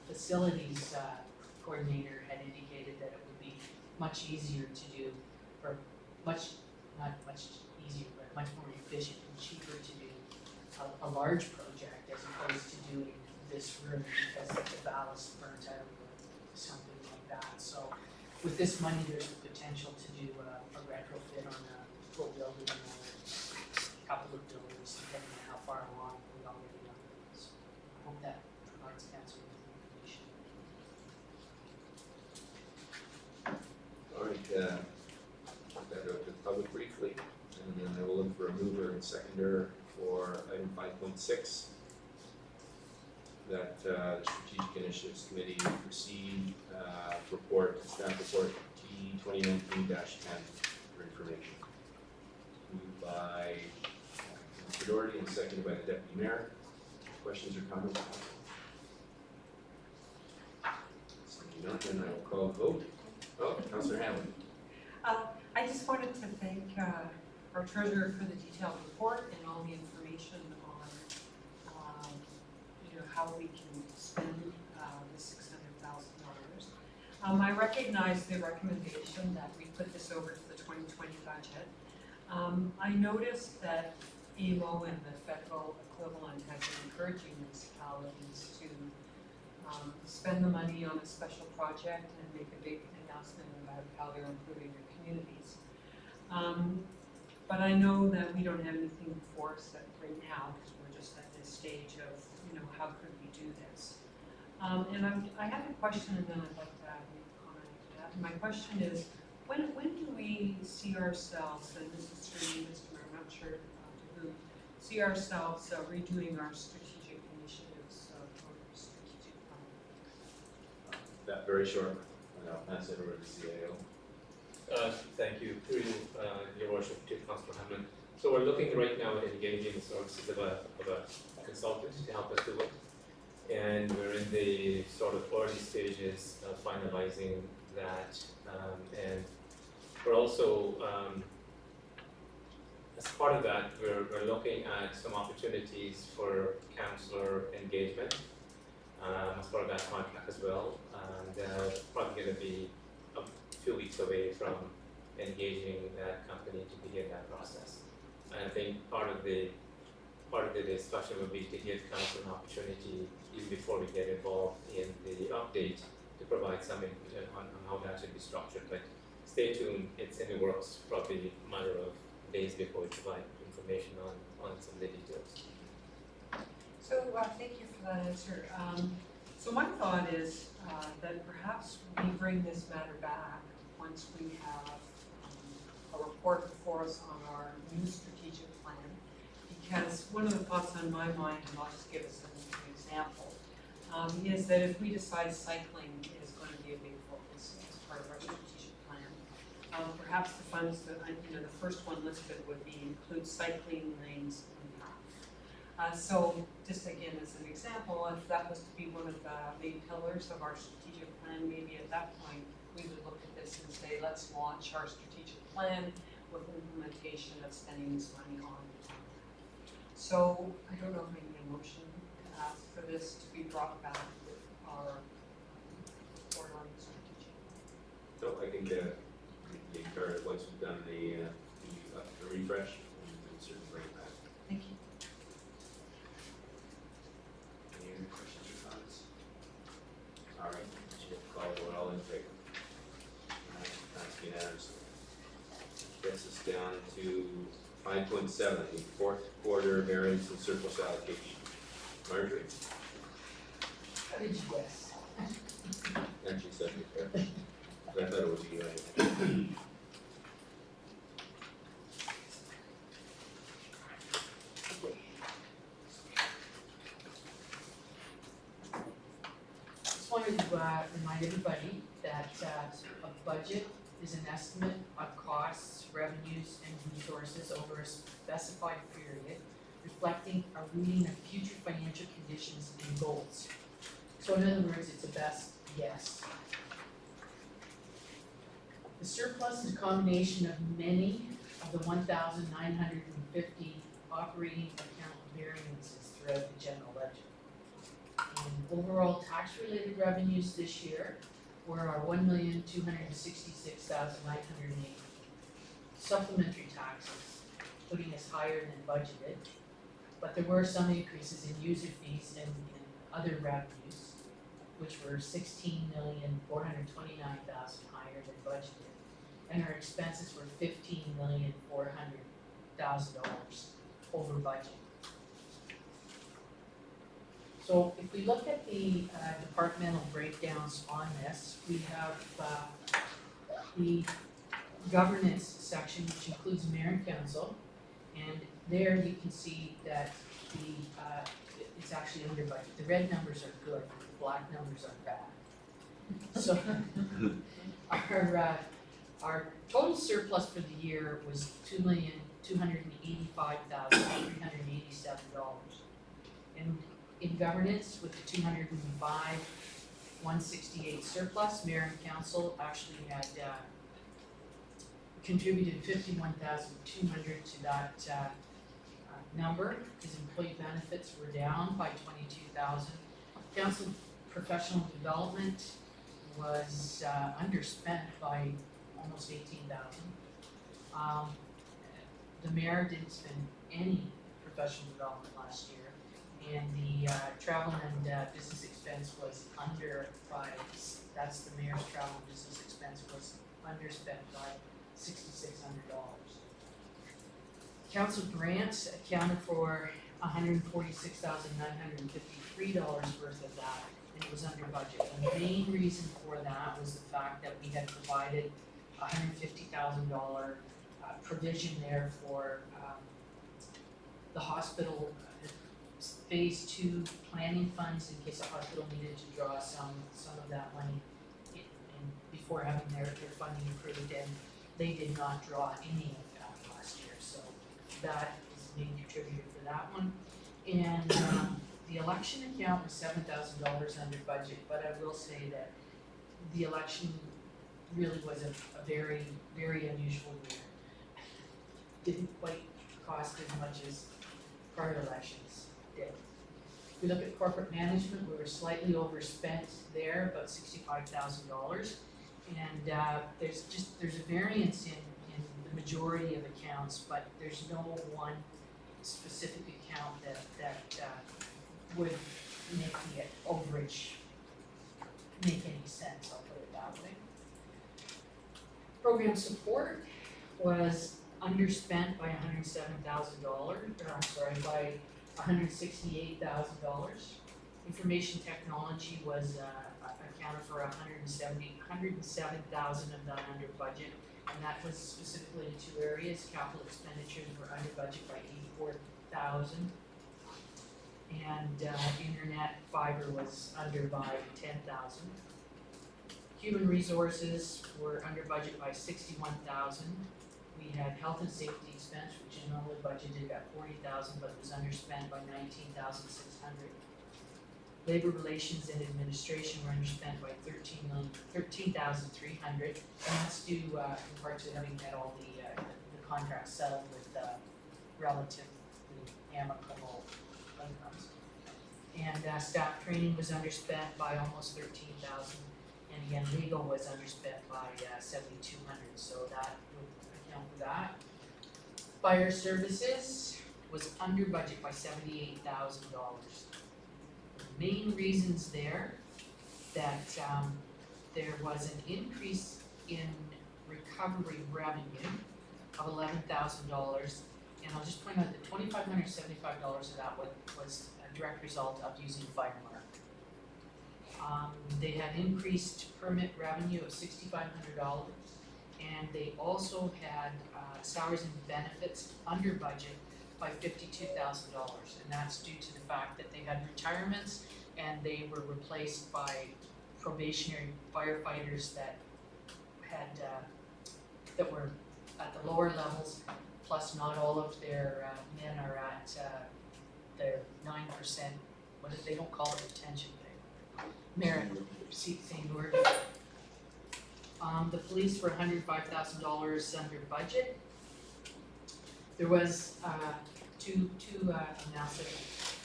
facilities coordinator had indicated that it would be much easier to do, or not much easier, but much more efficient and cheaper to do a large project as opposed to doing this room because of the ballast burnt out or something like that. So with this money, there's the potential to do a retrofit on a full building or a couple of buildings, depending on how far along we already are. So I hope that provides council with information. All right, put that out to the public briefly, and then I will look for a mover and seconder for item 5.6. That the Strategic Initiatives Committee proceed report, staff report T 2019-10 for information. Moved by Mr. Doherty and seconded by the Deputy Mayor. Questions or comments? Seeing none, then I will call the vote. Oh, Councillor Hamlin. I just wanted to thank our treasurer for the detailed report and all the information on, how we can spend the $600,000. I recognize the recommendation that we put this over to the 2020 budget. I noticed that AMO and the federal equivalent have been encouraging municipalities to spend the money on a special project and make a big announcement about how they're improving their communities. But I know that we don't have anything before us right now because we're just at this stage of, how could we do this? And I have a question, and then I'd like to make a comment after that. And my question is, when do we see ourselves, and this is through you, Mr. Mayor, I'm not sure to who, see ourselves redoing our strategic initiatives or strategic plan? That very short, and I'll pass it over to the CAO. Thank you. Through your worship, to Councillor Hamlin. So we're looking right now at engaging the services of a consultant to help us do it. And we're in the sort of early stages of finalizing that. And we're also, as part of that, we're looking at some opportunities for councillor engagement as part of that contract as well. And probably going to be a few weeks away from engaging that company to begin that process. And I think part of the discussion would be to give council an opportunity, even before we get involved in the update, to provide some input on how that should be structured. But stay tuned, it's in the works, probably a matter of days before we provide information on some of the details. So thank you for that answer. So my thought is that perhaps we bring this matter back once we have a report before us on our new strategic plan. Because one of the thoughts on my mind, and I'll just give us an example, is that if we decide cycling is going to be a big focus as part of our strategic plan, perhaps the funds that, the first one listed would be include cycling lanes in paths. So just again as an example, if that was to be one of the main pillars of our strategic plan, maybe at that point we would look at this and say, let's launch our strategic plan with implementation of spending this money on. So I don't know if I need a motion to ask for this to be brought back with our report on the strategy. So I think the entire, once we've done the refresh, we can certainly bring it back. Thank you. Any other questions or comments? All right, we'll call for all in favor. That's unanimous. Gets us down to 5.7, the fourth quarter variance and surplus allocation. Marjorie? How did you guess? Actually said it there. But I thought it would be right. Just wanted to remind everybody that a budget is an estimate of costs, revenues, and resources over a specified period, reflecting a reading of future financial conditions and goals. So in other words, it's a best guess. The surplus is a combination of many of the 1,950 operating account variances throughout the general ledger. And overall tax-related revenues this year were our 1,266,908. Supplementary taxes, putting us higher than budgeted, but there were some increases in user fees and other revenues, which were 16,429,000 higher than budgeted. And our expenses were $15,400,000 over budget. So if we look at the departmental breakdowns on this, we have the governance section, which includes mayor and council, and there you can see that it's actually under budget. The red numbers are good, the black numbers are bad. So our total surplus for the year was $2,285,387. And in governance, with the 205,168 surplus, mayor and council actually had contributed 51,200 to that number, because employee benefits were down by 22,000. Council professional development was underspent by almost 18,000. The mayor didn't spend any professional development last year, and the travel and business expense was under by, that's the mayor's travel and business expense was underspent by $6,600. Council grants accounted for $146,953 worth of that, and it was under budget. And the main reason for that was the fact that we had provided $150,000 provision there for the hospital phase 2 planning funds in case the hospital needed to draw some of that money before having their funding approved, and they did not draw any of that last year, so that is the main contributor for that one. And the election account was $7,000 under budget, but I will say that the election really was a very, very unusual year. Didn't quite cost as much as prior elections did. If we look at corporate management, we were slightly overspent there, about $65,000. And there's a variance in the majority of accounts, but there's no one specific account that would make the overage make any sense, I'll put it that way. Program support was underspent by $107,000, by $168,000. Information technology was, accounted for 107,000 of that under budget. And that was specifically in two areas. Capital expenditures were under budget by 84,000. And internet fiber was under by 10,000. Human resources were under budget by 61,000. We had health and safety expense, which is normally budgeted at 40,000, but was underspent by 19,600. Labor relations and administration were underspent by 13,300, and that's due in part to having had all the contracts settled with relatively amicable outcomes. And staff training was underspent by almost 13,000, and again, legal was underspent by 7,200, so that would account for that. Fire services was under budget by $78,000. Main reasons there that there was an increase in recovery revenue of $11,000, and I'll just point out that $2,575 of that was a direct result of using Firemark. They had increased permit revenue of $6,500, and they also had salaries and benefits under budget by $52,000, and that's due to the fact that they had retirements and they were replaced by probationary firefighters that had that were at the lower levels. Plus, not all of their men are at their 9%. What if they don't call it retention pay? Merit, same word. The police were $105,000 under budget. There was two amounts that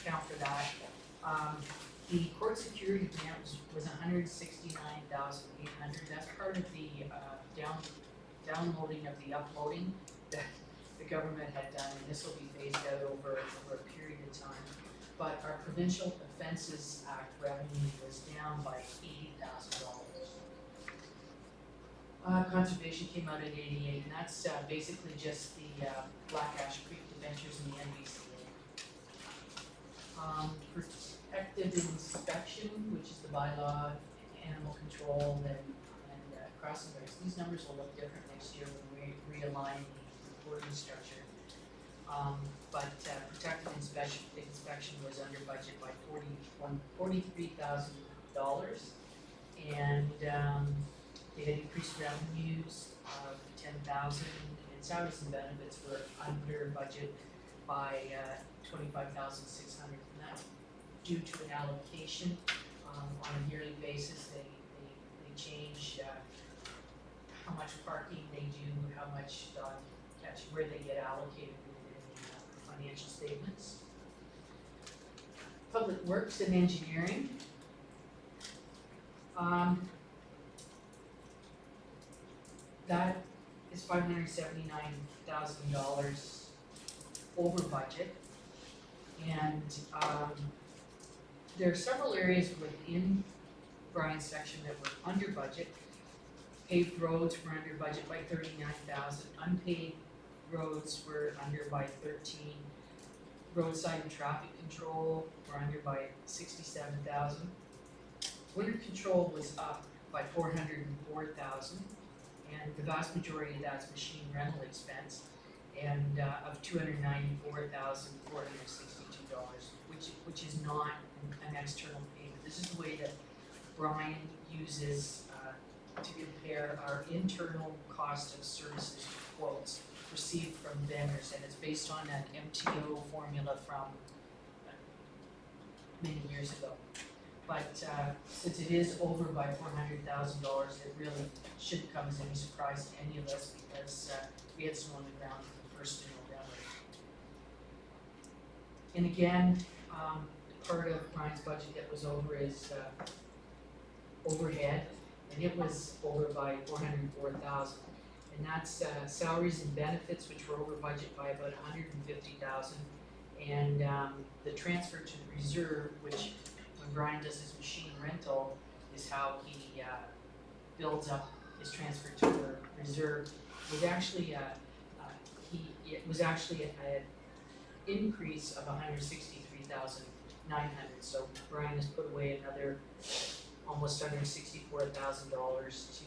account for that. The court security grant was $169,800. That's part of the downloading of the uploading that the government had done, and this will be phased out over a period of time. But our Provincial Offences Act revenue was down by $80,000. Conservation came out at 88, and that's basically just the Black Ash Creek debentures and the NBCA. Protective inspection, which is the bylaw, animal control, and crossing guards. These numbers will look different next year when we realign the reporting structure. But protective inspection was under budget by $43,000, and they had increased revenues of 10,000, and salaries and benefits were under budget by 25,600, and that's due to an allocation on a yearly basis. They change how much parking they do, how much catch, where they get allocated in the financial statements. Public Works and Engineering. That is $579,000 over budget, and there are several areas within Brian's section that were under budget. Paved roads were under budget by $39,000. Unpaved roads were under by 13. Roadside and traffic control were under by 67,000. Winter control was up by 404,000, and the vast majority of that's machine rental expense, and of $294,462, which is not an external payment. This is the way that Brian uses to compare our internal cost of services quotes received from vendors, and it's based on an MTO formula from many years ago. But since it is over by $400,000, it really shouldn't come as any surprise to any of us, because we had snow on the ground for the first of November. And again, part of Brian's budget that was over is overhead, and it was over by $404,000. And that's salaries and benefits, which were over budget by about $150,000, and the transfer to the reserve, which when Brian does his machine rental, is how he builds up his transfer to the reserve. Was actually it was actually an increase of $163,000 900. So Brian has put away another almost $164,000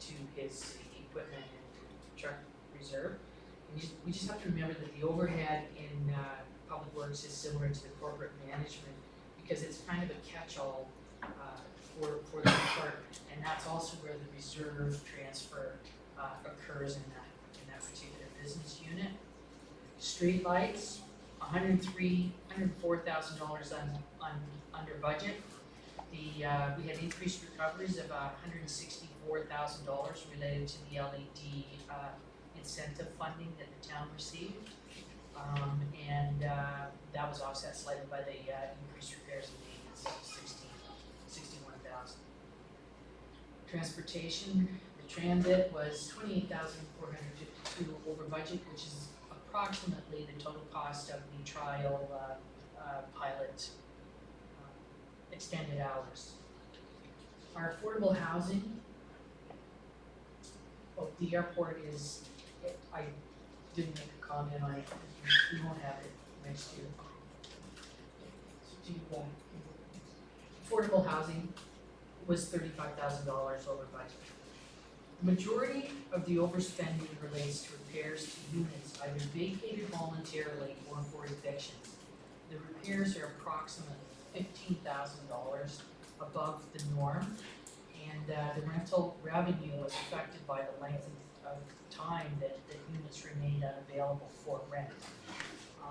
to his equipment and truck reserve. And we just have to remember that the overhead in Public Works is similar to the corporate management because it's kind of a catch-all for the department. And that's also where the reserve transfer occurs in that particular business unit. Streetlights, $104,000 under budget. We had increased recoveries of $164,000 related to the LED incentive funding that the town received. And that was offset slightly by the increased repairs and maintenance of $61,000. Transportation, the transit was $28,452 over budget, which is approximately the total cost of the trial pilot extended hours. Our affordable housing, the airport is, I didn't make a comment on it, we won't have it next year. Affordable housing was $35,000 over budget. Majority of the overspending relates to repairs to units either vacated voluntarily or for evictions. The repairs are approximately $15,000 above the norm, and the rental revenue was affected by the length of time that the units remained unavailable for rent.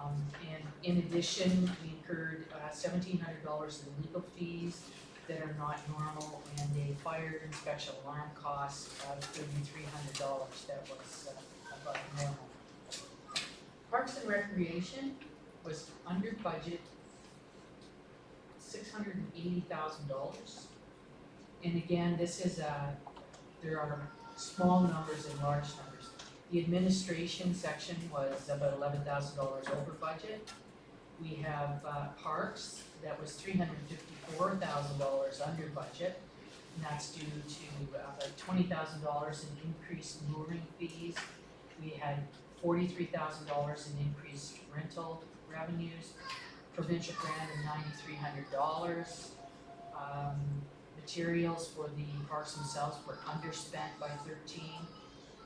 And in addition, we incurred $1,700 in legal fees that are not normal, and a fire inspection alarm cost of $3,300 that was above normal. Parks and Recreation was under budget $680,000. And again, this is there are small numbers and large numbers. The administration section was about $11,000 over budget. We have parks that was $354,000 under budget, and that's due to about $20,000 in increased mooring fees. We had $43,000 in increased rental revenues, provincial grant of $9,300. Materials for the parks themselves were underspent by 13.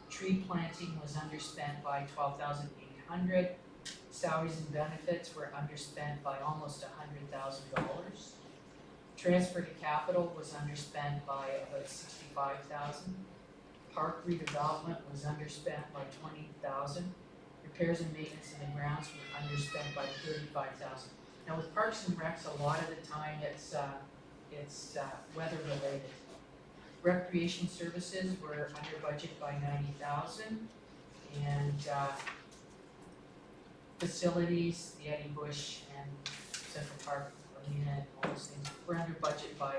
Tree planting was underspent by $12,800. Salaries and benefits were underspent by almost $100,000. Transfer to capital was underspent by about $65,000. Park redevelopment was underspent by $20,000. Repairs and maintenance in the grounds were underspent by $35,000. Now with Parks and Recs, a lot of the time it's weather related. Recreation services were under budget by $90,000, and facilities, the Eddie Bush and Central Park Arena and all those things were under budget by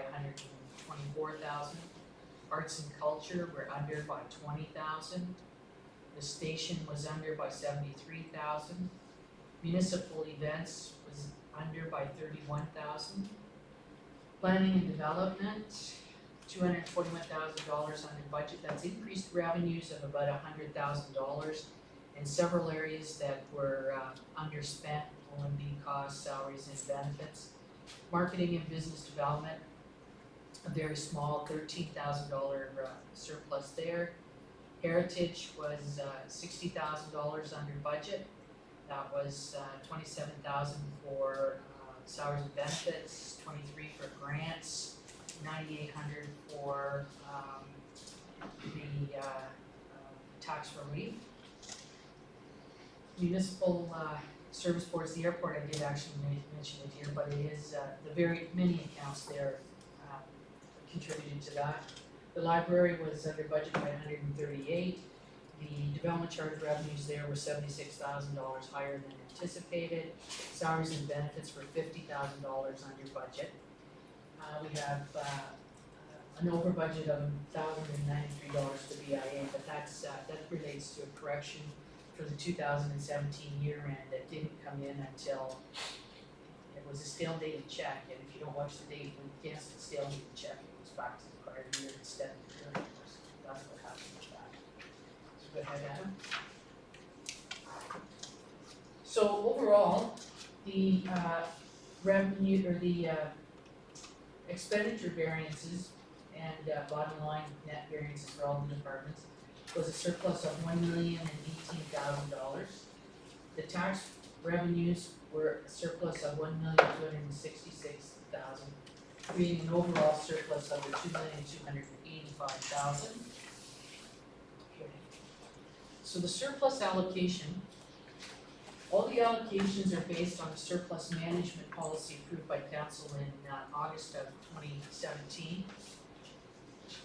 $124,000. Arts and culture were under by $20,000. The station was under by $73,000. Municipal events was under by $31,000. Planning and development, $241,000 under budget. That's increased revenues of about $100,000 in several areas that were underspent, O&B costs, salaries and benefits. Marketing and business development, a very small $13,000 surplus there. Heritage was $60,000 under budget. That was $27,000 for salaries and benefits, $23,000 for grants, $9,800 for the tax relief. Municipal service boards, the airport, I did actually mention it here, but it is the very many accounts there contributed to that. The library was under budget by $138,000. The development charge revenues there were $76,000 higher than anticipated. Salaries and benefits were $50,000 under budget. We have an over budget of $1,093 for BIA, but that relates to a correction for the 2017 year end that didn't come in until it was a stale dated check, and if you don't watch the date when you cancel the stale dated check, it goes back to the prior year instead of the current year. So that's what happened with that. So go ahead, Adam. So overall, the revenue, or the expenditure variances and bottom line net variances for all the departments was a surplus of $1,018,000. The tax revenues were a surplus of $1,266,000, creating an overall surplus of $2,285,000. Okay. So the surplus allocation, all the allocations are based on a surplus management policy approved by council in August of 2017.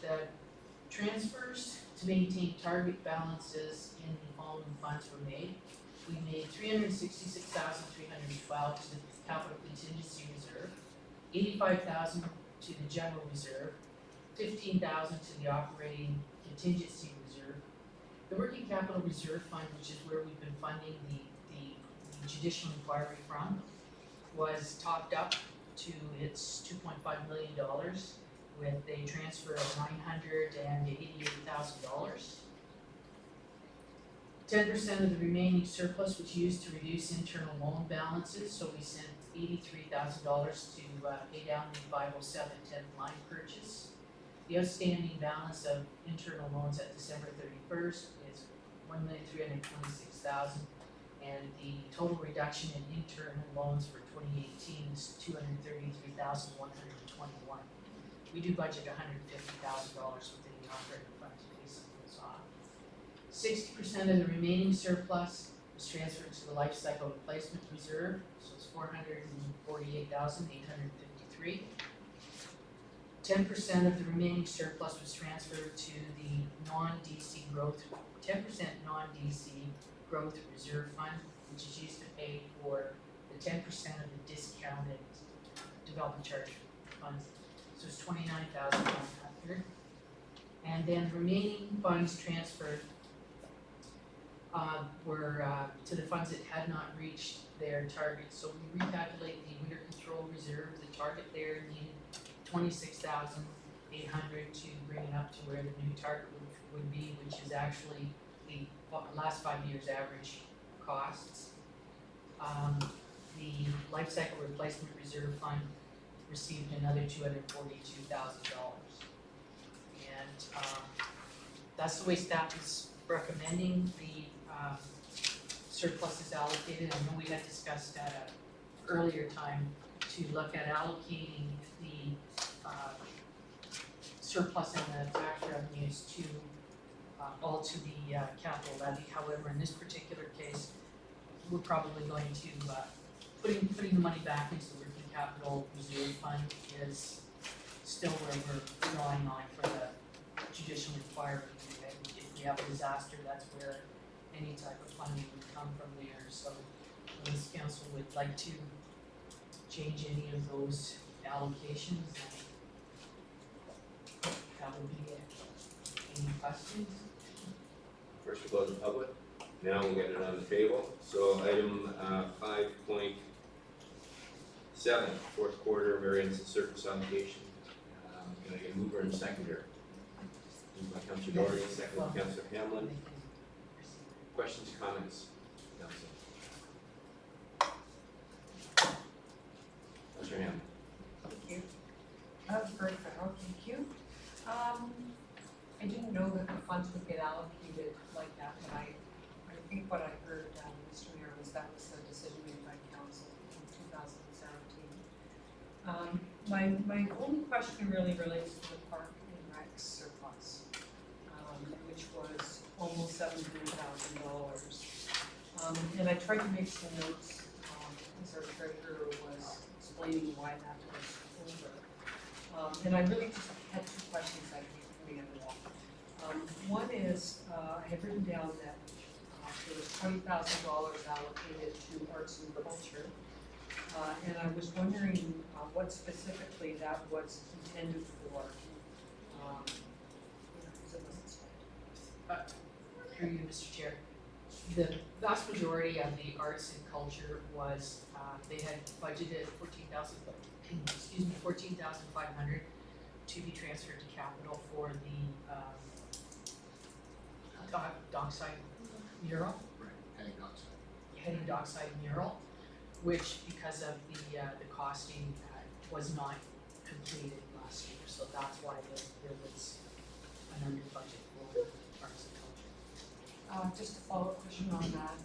The transfers to maintain target balances in the following funds were made. We made $366,312 to the capital contingency reserve, $85,000 to the general reserve, $15,000 to the operating contingency reserve. The working capital reserve fund, which is where we've been funding the judicial inquiry from, was topped up to its $2.5 million with a transfer of $988,000. 10% of the remaining surplus was used to reduce internal loan balances, so we sent $83,000 to pay down the 507 10th line purchase. The outstanding balance of internal loans at December 31st is $1,326,000, and the total reduction in internal loans for 2018 is $233,121. We do budget $150,000 within the operating fund to pay some of this off. 60% of the remaining surplus was transferred to the life cycle replacement reserve, so it's $448,853. 10% of the remaining surplus was transferred to the non-DC growth, 10% non-DC growth reserve fund, which is used to pay for the 10% of the discounted development charge funds. So it's $29,100. And then remaining funds transferred were to the funds that had not reached their target. So we recalculate the winter control reserve. The target there needed $26,800 to bring it up to where the new target would be, which is actually the last 5 years average costs. The life cycle replacement reserve fund received another $242,000. And that's the way staff is recommending the surplus is allocated. I know we had discussed at an earlier time to look at allocating the surplus and the tax revenues to all to the capital levy. However, in this particular case, we're probably going to putting the money back into the working capital reserve fund is still where we're drawing on for the judicial inquiry. If we have a disaster, that's where any type of funding would come from there. So unless council would like to change any of those allocations, that would be it. Any questions? First we'll go to the public, now we'll get it on the table. So item 5.7, fourth quarter variance and surplus allocation. Can I get a mover and seconder? Moved by Councilor Doherty, second by Councilor Hamlin. Questions, comments? Councilor Hamlin. Thank you. That was very thorough, thank you. I didn't know that the funds would get allocated like that, but I think what I heard, Mr. Mayor, was that was the decision made by council in 2017. My only question really relates to the park and rec surplus, which was almost $700,000. And I tried to make some notes as our treasurer was explaining why that was over. And I really just had two questions I think coming out of that. One is, I had written down that there was $20,000 allocated to arts and culture. And I was wondering what specifically that was intended for. Because it wasn't spent. Through you, Mr. Chair. The vast majority of the arts and culture was, they had budgeted $14,500 to be transferred to capital for the dockside mural. Right, heading dockside. Heading dockside mural. which because of the costing was not completed last year, so that's why there was an under budget for arts and culture. Just a follow-up question on that.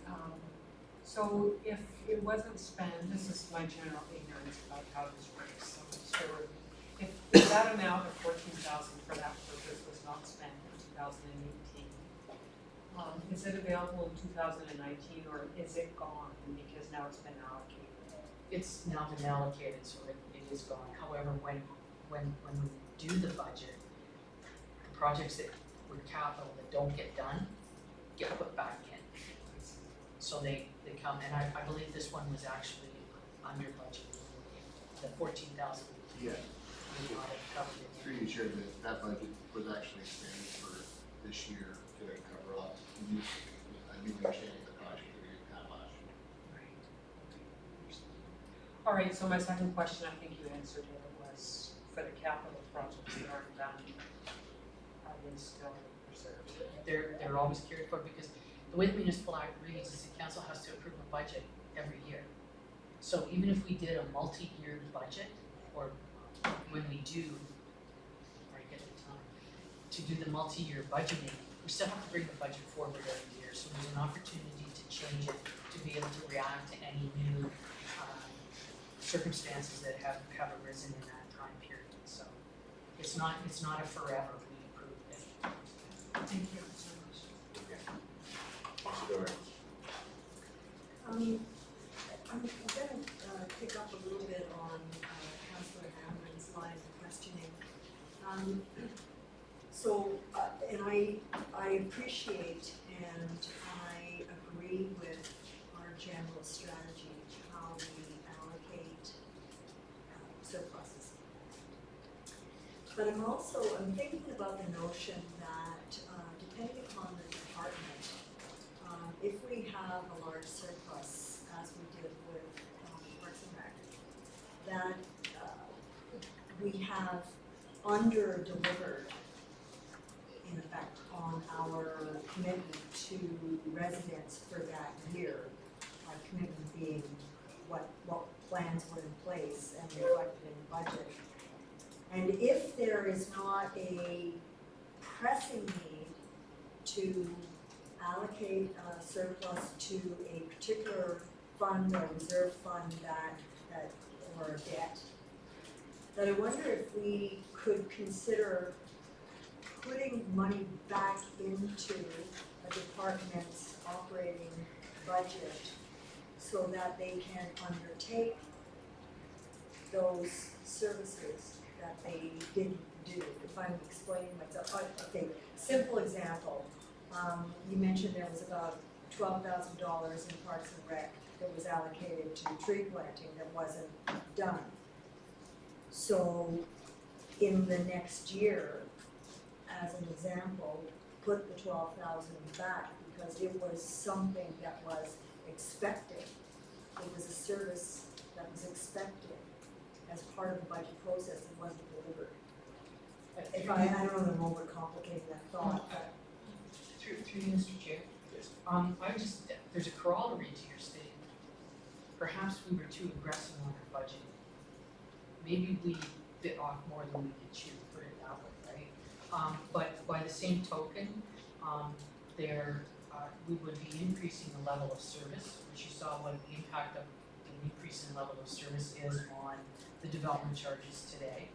So if it wasn't spent, this is my general ignorance about how this works, so just bear with me. If that amount of 14,000 for that purpose was not spent in 2018, is it available in 2019 or is it gone because now it's been allocated? It's now been allocated, so it is gone. However, when we do the budget, the projects that were capital that don't get done get put back in. So they come, and I believe this one was actually under budget. The 14,000 Yeah, we might have covered it. through you, Chair, that budget was actually expanded for this year to cover up a new understanding of the project that we had last year. All right, so my second question, I think you answered it, was for the capital projects that aren't done, are they still reserved? They're always carried forward because the way the municipal act reads is the council has to approve a budget every year. So even if we did a multi-year budget, or when we do, or I get the time, to do the multi-year budgeting, we still have to bring the budget forward every year. So there's an opportunity to change it, to be able to react to any new circumstances that have arisen in that time period. So it's not a forever, we approve it. Thank you. Sure. I'm gonna pick up a little bit on Councillor Hamlin's line of questioning. And I appreciate and I agree with our general strategy, how we allocate surpluses. But I'm thinking about the notion that depending upon the department, if we have a large surplus, as we did with Parks and Rec, that we have under-delivered, in effect, on our commitment to residents for that year. Our commitment being what plans were in place and reflected in the budget. And if there is not a pressing need to allocate a surplus to a particular fund or reserve fund or debt, that I wonder if we could consider putting money back into a department's operating budget so that they can undertake those services that they didn't do. If I'm explaining myself, okay, simple example. You mentioned there was about $12,000 in Parks and Rec that was allocated to tree planting that wasn't done. So in the next year, as an example, put the 12,000 back because it was something that was expected. It was a service that was expected as part of the budget process and wasn't delivered. If I don't know that I'm overcomplicating that thought, but Through you, Mr. Chair. Yes. There's a corollary to your statement. Perhaps we were too aggressive on our budget. Maybe we bit off more than we could chew, put it that way, right? But by the same token, we would be increasing the level of service, which you saw what the impact of the increase in level of service is on the development charges today.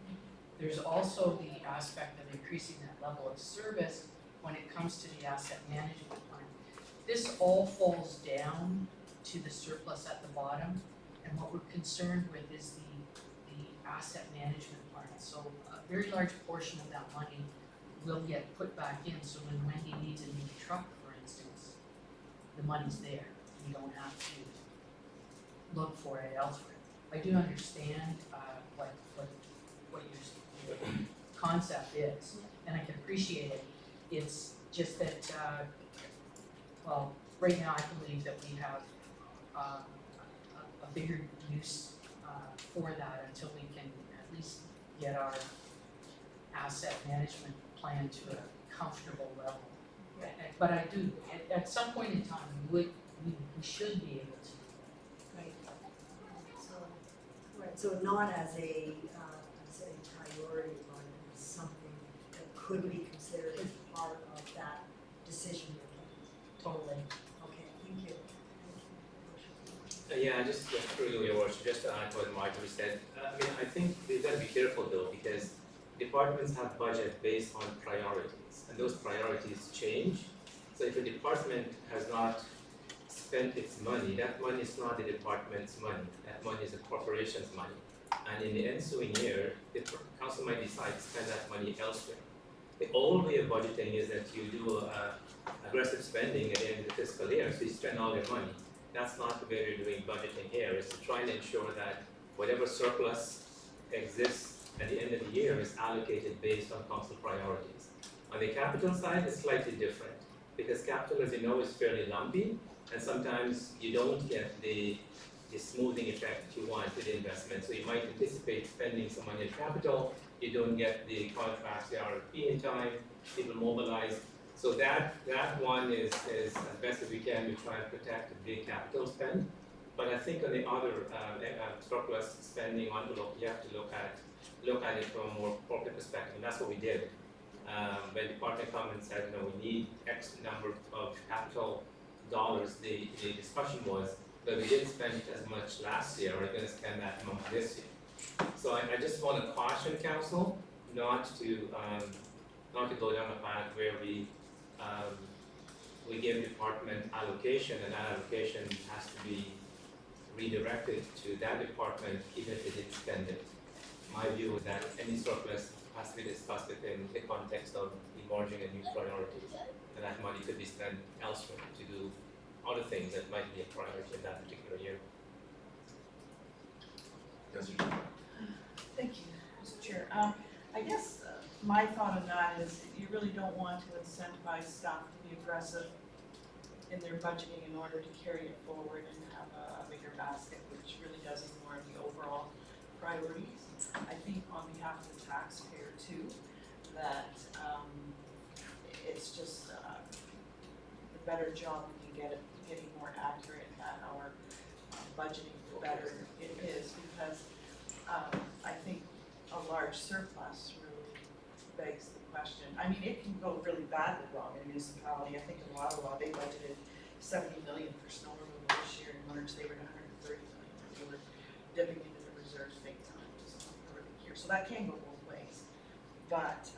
There's also the aspect of increasing that level of service when it comes to the asset management plan. This all falls down to the surplus at the bottom, and what we're concerned with is the asset management plan. So a very large portion of that money will get put back in, so when Wendy needs a new truck, for instance, the money's there. We don't have to look for it elsewhere. I do understand what your concept is, and I can appreciate it. It's just that, right now I believe that we have a bigger use for that until we can at least get our asset management plan to a comfortable level. But I do, at some point in time, we should be able to. right. Right, so not as a priority, but as something that could be considered as part of that decision making. Totally. Okay, thank you. Yeah, just through your words, just to add what Marjorie said, I mean, I think we've got to be careful though, because departments have budget based on priorities, and those priorities change. So if a department has not spent its money, that money is not the department's money, that money is the corporation's money. And in the ensuing year, the council might decide to spend that money elsewhere. The old way of budgeting is that you do aggressive spending at the end of the fiscal year, so you spend all your money. That's not the way we're doing budgeting here, is to try and ensure that whatever surplus exists at the end of the year is allocated based on council priorities. On the capital side, it's slightly different, because capital, as you know, is fairly lumpy, and sometimes you don't get the smoothing effect that you want with the investment. So you might anticipate spending some money in capital, you don't get the contracts, the RFP in time, people mobilize. So that one is as best as we can, we try and protect the big capital spend. But I think on the other surplus spending envelope, you have to look at it from a more corporate perspective, and that's what we did. When the department come and said, we need X number of capital dollars, the discussion was, but we didn't spend it as much last year, we're gonna spend that amount this year. So I just want to caution council not to go down a path where we give department allocation, and that allocation has to be redirected to that department even if they didn't spend it. My view is that any surplus has to be discussed within the context of emerging and new priorities, and that money could be spent elsewhere to do other things that might be a priority in that particular year. Thank you, Mr. Chair. I guess my thought on that is you really don't want to incentivize staff to be aggressive in their budgeting in order to carry it forward and have a bigger basket, which really does ignore the overall priorities. I think on behalf of the taxpayer too, that it's just the better job we can get at getting more accurate at our budgeting, the better it is, because I think a large surplus really begs the question. I mean, it can go really badly wrong in a municipality. I think in Ottawa, they budgeted 70 million for snow removal this year, and March they were at 130 million. They were dipping into the reserves big time. It was a horrific year. So that can go both ways. But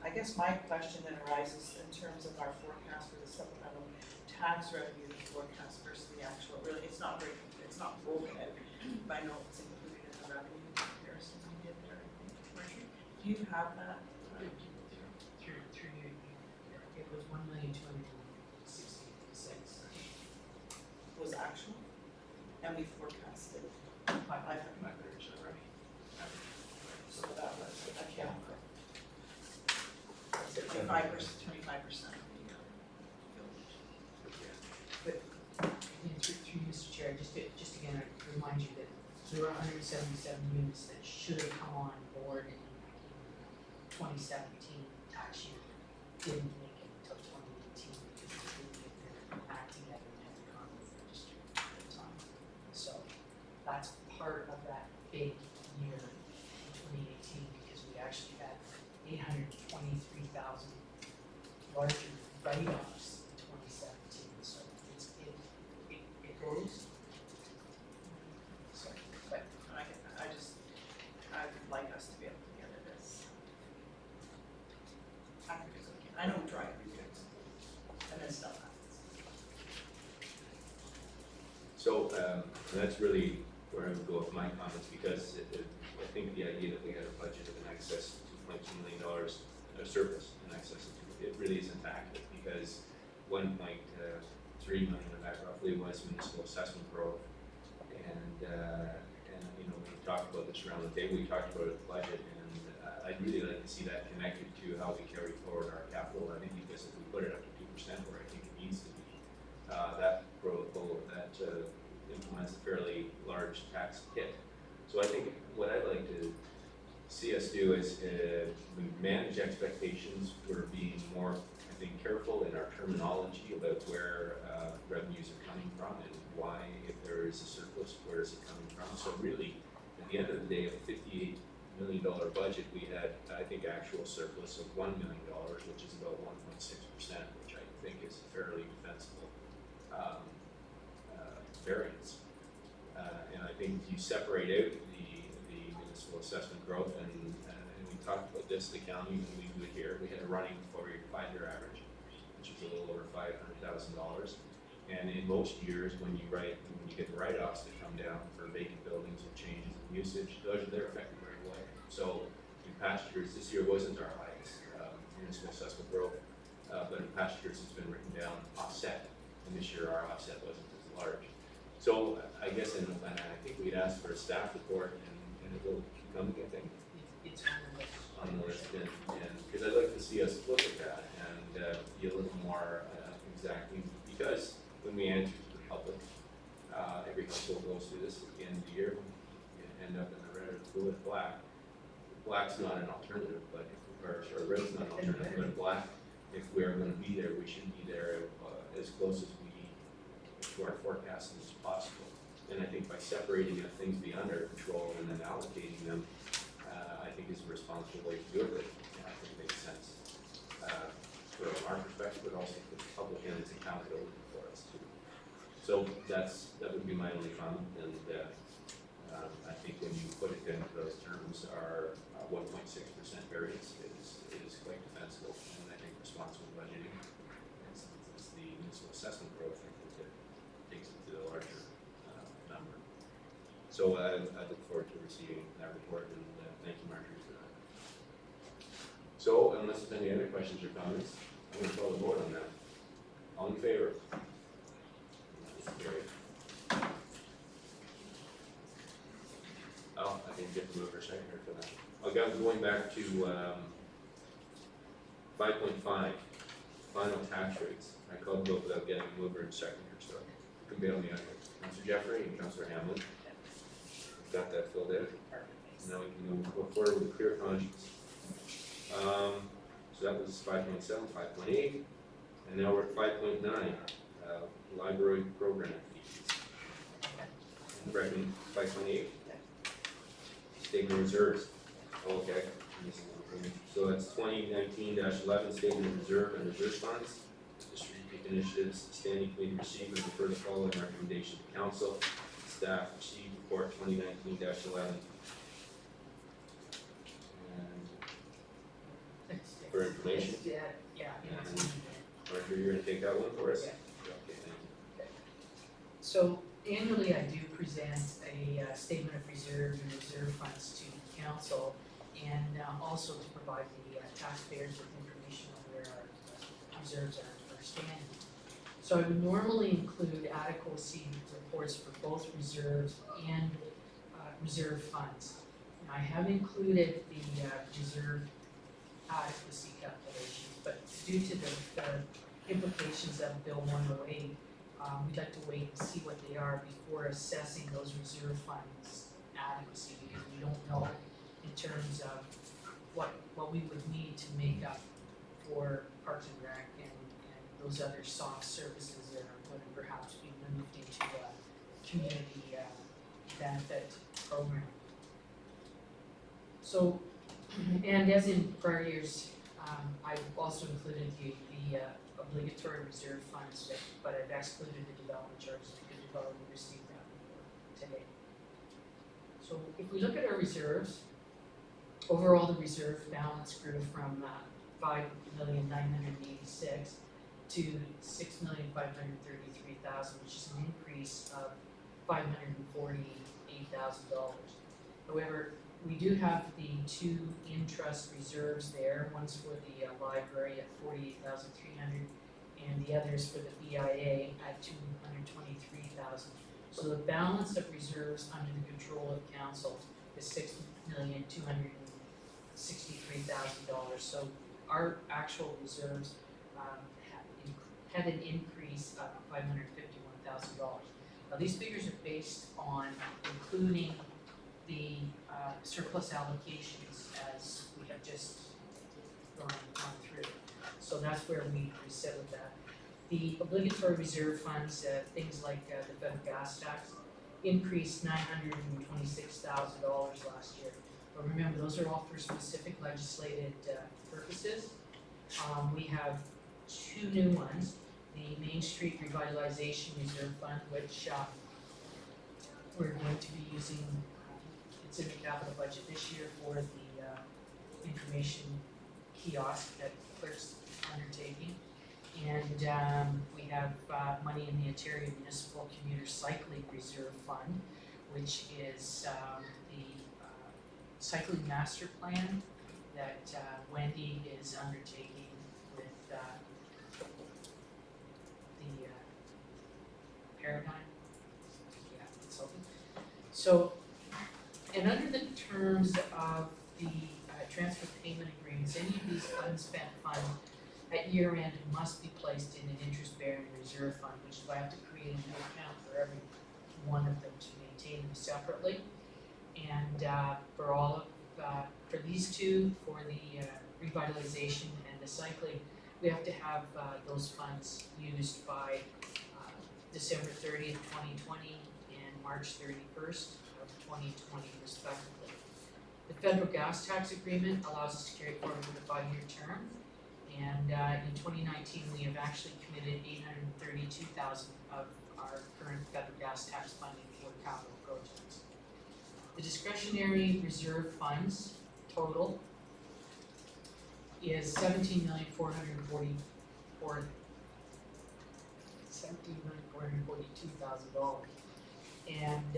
I guess my question then arises in terms of our forecast for the supplemental tax revenue forecast versus the actual. Really, it's not broken out. But I know it's included in the revenue comparison we did there, I think. Marjorie, do you have that? It was 1,266,000. Was actual? And we forecasted 500 already. So that was, I can't. 25%. Through Mr. Chair, just again, I remind you that there were 177 units that should have come on board in 2017 tax year, didn't make it until 2018 because they didn't get their act together and had the Collingwood register at the time. So that's part of that big year in 2018, because we actually had 823,000 larger write-offs in 2017. So it goes. So, but I would like us to be able to get it as accurate as we can. I know we try every year, and then stuff happens. So that's really where I would go with my comments, because I think the idea that we had a budget of an excess of $2.2 million, a surplus in excess of it really isn't accurate, because 1.3 million of that roughly was municipal assessment growth, and we talked about this around the table. We talked about it at the budget, and I'd really like to see that connected to how we carry forward our capital. I think because if we put it up to 2%, where I think it needs to be, that growth that implements a fairly large tax hit. So I think what I'd like to see us do is manage expectations. We're being more, I think, careful in our terminology about where revenues are coming from and why, if there is a surplus, where is it coming from. So really, at the end of the day, of a $58 million budget, we had, I think, actual surplus of $1 million, which is about 1.6%, which I think is fairly defensible variance. And I think you separate out the municipal assessment growth, and we talked about this, the county, when we do it here, we had a running 5-year average, which is a little over $500,000. And in most years, when you get the write-offs that come down for vacant buildings or changes in usage, they're affected right away. So in past years, this year wasn't our highest municipal assessment growth, but in past years it's been written down offset, and this year our offset wasn't as large. So I guess, and I think we'd ask for a staff report, and it will become, I think, It's on the list, and because I'd like to see us look at that and be a little more exacting, because when we answer to the public, every household goes through this at the end of the year, you end up in the red or the blue or black. Black's not an alternative, but or red's not an alternative, but black, if we're going to be there, we should be there as close as we to our forecasting as possible. And I think by separating the things beyond our control and then allocating them, I think is a responsible way to do it. I think it makes sense from our perspective, but also for the public, and it's accountability for us too. So that would be my only comment, and I think when you put it into those terms, our 1.6% variance is quite defensible, and I think responsible budgeting, and since it's the municipal assessment growth, I think it takes it to the larger number. So I look forward to receiving that report, and thank you, Marjorie, for that. So unless there's any other questions or comments, I'm going to call the board on that. All in favor? Carried. Oh, I didn't get the mover seconder for that. Okay, going back to 5.5, final tax rates. I called the vote without getting a mover and seconder, so you can bail me out here. Councillor Jeffrey and Councillor Hamlin. Got that filled in. Now we can go forward with a clear conscience. So that was 5.7, 5.8, and now we're at 5.9, library program fees. Recommend 5.8. Statement of reserves. Okay. So that's 2019-11 statement of reserve and reserve funds. Strategic initiatives, standing committee receive and refer the following recommendation to council. Staff receive report 2019-11. For information. Yeah. And Marjorie, you're going to take that one for us? Yeah. Okay, thank you. So annually, I do present a statement of reserve and reserve funds to the council, and also to provide the taxpayers with information on where our reserves are standing. So I would normally include adequacy reports for both reserves and reserve funds. Now, I have included the reserve adequacy calculations, but due to the implications of Bill 108, we'd like to wait and see what they are before assessing those reserve funds adequacy, because we don't know in terms of what we would need to make up for Parks and Rec and those other soft services that are going to perhaps be moved into a community benefit program. So, and as in prior years, I've also included the obligatory reserve funds, but I've excluded the development charges because we've already received that report today. So if we look at our reserves, overall the reserve balance grew from $5,986,000 to $6,533,000, which is an increase of $548,000. However, we do have the two in-trust reserves there. One's for the library at $48,300, and the other's for the BIA at $223,000. So the balance of reserves under the control of council is $6,263,000. So our actual reserves had an increase of $551,000. Now these figures are based on including the surplus allocations as we have just gone through. So that's where we sit with that. The obligatory reserve funds, things like the federal gas tax, increased $926,000 last year. But remember, those are all for specific legislated purposes. We have two new ones, the Main Street Revitalization Reserve Fund, which we're going to be using, it's in the capital budget this year for the information kiosk that clerk's undertaking. And we have money in the Ontario Municipal Commuter Cycling Reserve Fund, which is the cycling master plan that Wendy is undertaking with the Paradigm, consulting. So, and under the terms of the transfer payment agreements, any of these unspent funds at year end must be placed in an interest-bearing reserve fund, which is why I have to create a new account for every one of them to maintain them separately. And for all of, for these two, for the revitalization and the cycling, we have to have those funds used by December 30th, 2020 and March 31st of 2020 respectively. The federal gas tax agreement allows us to carry forward with a 5-year term. And in 2019, we have actually committed $832,000 of our current federal gas tax funding for capital projects. The discretionary reserve funds total is $17,442,000. And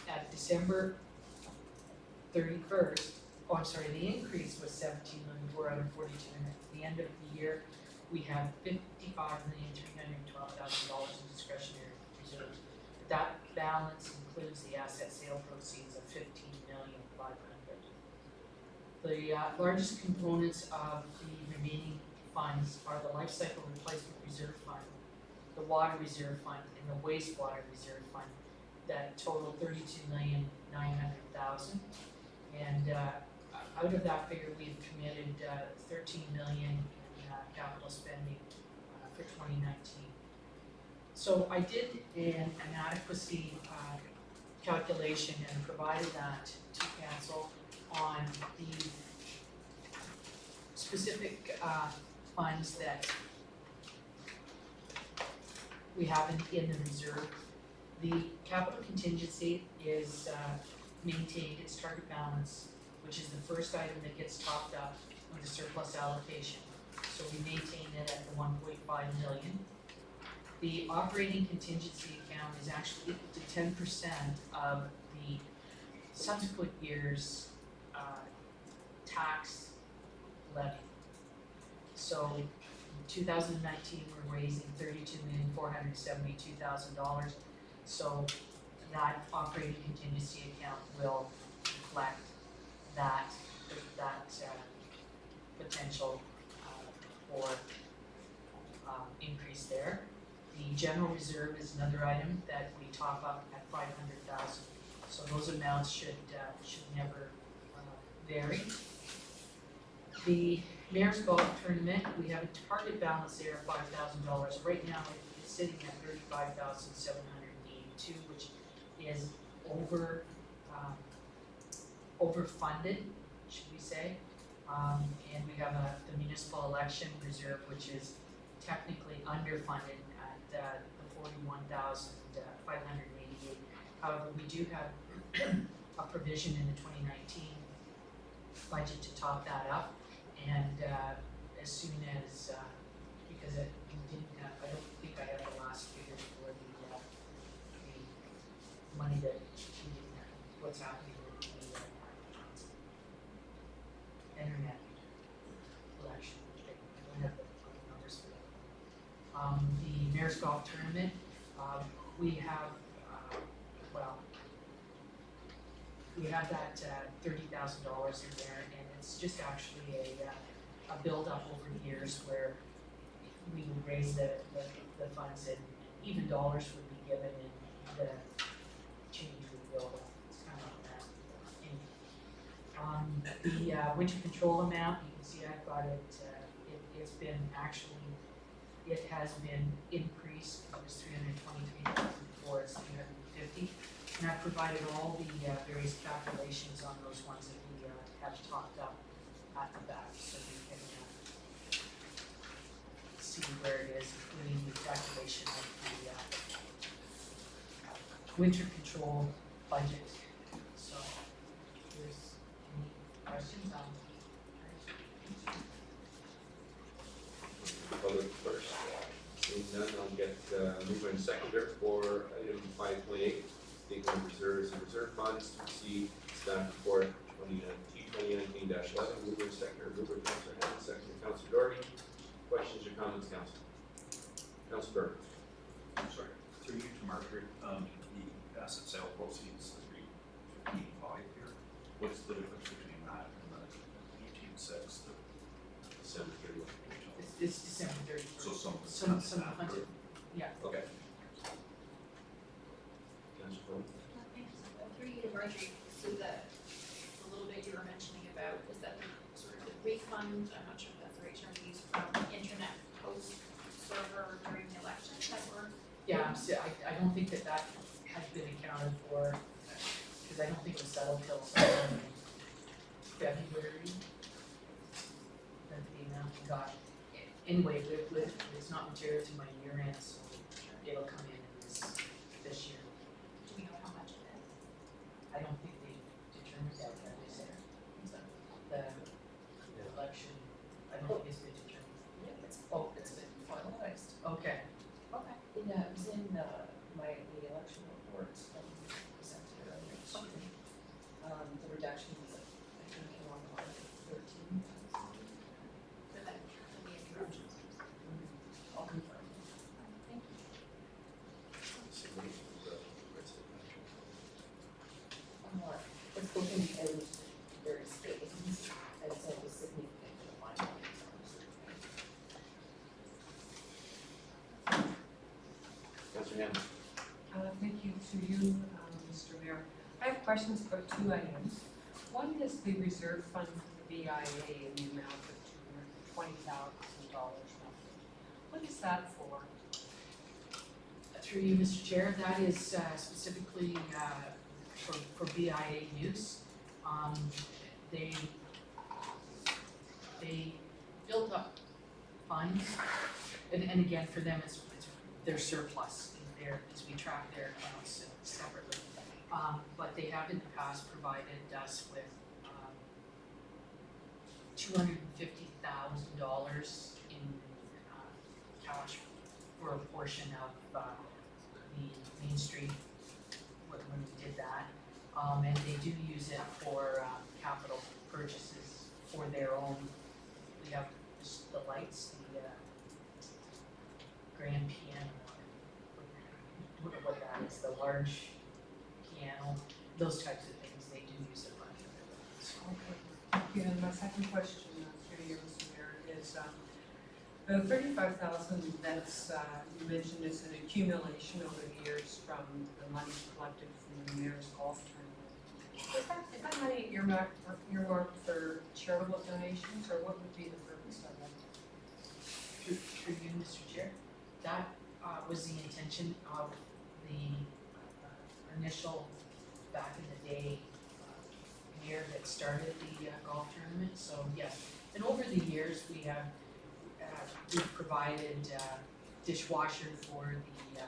at December 31st, oh, I'm sorry, the increase was $17,442,000, and at the end of the year, we have $55,312,000 in discretionary reserves. That balance includes the asset sale proceeds of $15,500,000. The largest components of the remaining funds are the life cycle replacement reserve fund, the water reserve fund, and the wastewater reserve fund that total $32,900,000. And out of that figure, we've committed $13 million in capital spending for 2019. So I did an adequacy calculation and provided that to council on the specific funds that we have in the reserve. The capital contingency is maintained its target balance, which is the first item that gets topped up with the surplus allocation. So we maintain it at the 1.5 million. The operating contingency account is actually equal to 10% of the subsequent year's tax levy. So in 2019, we're raising $32,472,000. So that operating contingency account will reflect that potential for increase there. The general reserve is another item that we top up at $500,000. So those amounts should never vary. The Mayor's Golf Tournament, we have a target balance there of $5,000. Right now, it's sitting at $35,782, which is overfunded, should we say. And we have the municipal election reserve, which is technically underfunded at the $41,588. However, we do have a provision in the 2019 budget to top that up, and as soon as because we didn't have, I don't think I have the last figures for the money that we didn't have, what's happening with the internet election. I don't have the numbers for that. The Mayor's Golf Tournament, we have, we have that $30,000 in there, and it's just actually a build-up over years where we would raise the funds and even dollars would be given and the change would build up. It's kind of like that. The winter control amount, you can see I've got it, it's been actually it has been increased. It was $323,000 before, it's $350,000. And I've provided all the various calculations on those ones that we have talked up at the back, so you can see where it is, including the calculation of the winter control budget. So, if there's any questions on Public first. Seeing none, I'll get mover and seconder for item 5.8, statement of reserves and reserve funds to receive staff report 2019-11. Mover and seconder, mover Councillor Hammond, seconder Councillor Doherty. Questions or comments, Council? Councillor Burke. I'm sorry, through you to Margaret, the asset sale proceeds, 355 here. What's the difference between that and the 18.6? December 31. it's December 31st. So some Hundred, yeah. Okay. Councillor Burke. Through you to Marjorie, so a little bit you were mentioning about, is that the sort of the refund, I'm not sure if that's the right term to use, from internet post server during the election, that were? Yeah, so I don't think that has been accounted for, because I don't think it was settled till sometime in February. That the amount we got, anyway, it's not material to my year end, so it'll come in this year. Do we know how much it is? I don't think they determined that, is there? The election, I don't think it's been determined. It's been finalized. Okay, Okay. Yeah, it was in the election reports from presented earlier this year. The reduction was, I think, along the line of 13,000. For the interruptions. I'll confirm. Thank you. It's broken into various phases, and so it was significant for the finalities, honestly. Councillor Hammond. Thank you to you, Mr. Mayor. I have questions about two items. One is the reserve fund for the BIA in the amount of $220,000 roughly. What is that for? through you, Mr. Chair, that is specifically for BIA use. They built up funds, and again, for them, it's their surplus, as we track their accounts separately. But they have in the past provided us with $250,000 in cash for a portion of the Main Street when we did that. And they do use it for capital purchases for their own. We have the lights, the grand piano, what that is, the large piano, those types of things, they do use it for. Okay, thank you. And my second question, through you, Mr. Mayor, is the $35,000 that's you mentioned is an accumulation over the years from the money collected from the mayor's golf tournament. Is that money earmarked for charitable donations, or what would be the purpose of it? Through you, Mr. Chair, that was the intention of the initial, back in the day, mayor that started the golf tournament. So yes, and over the years we have we've provided dishwasher for the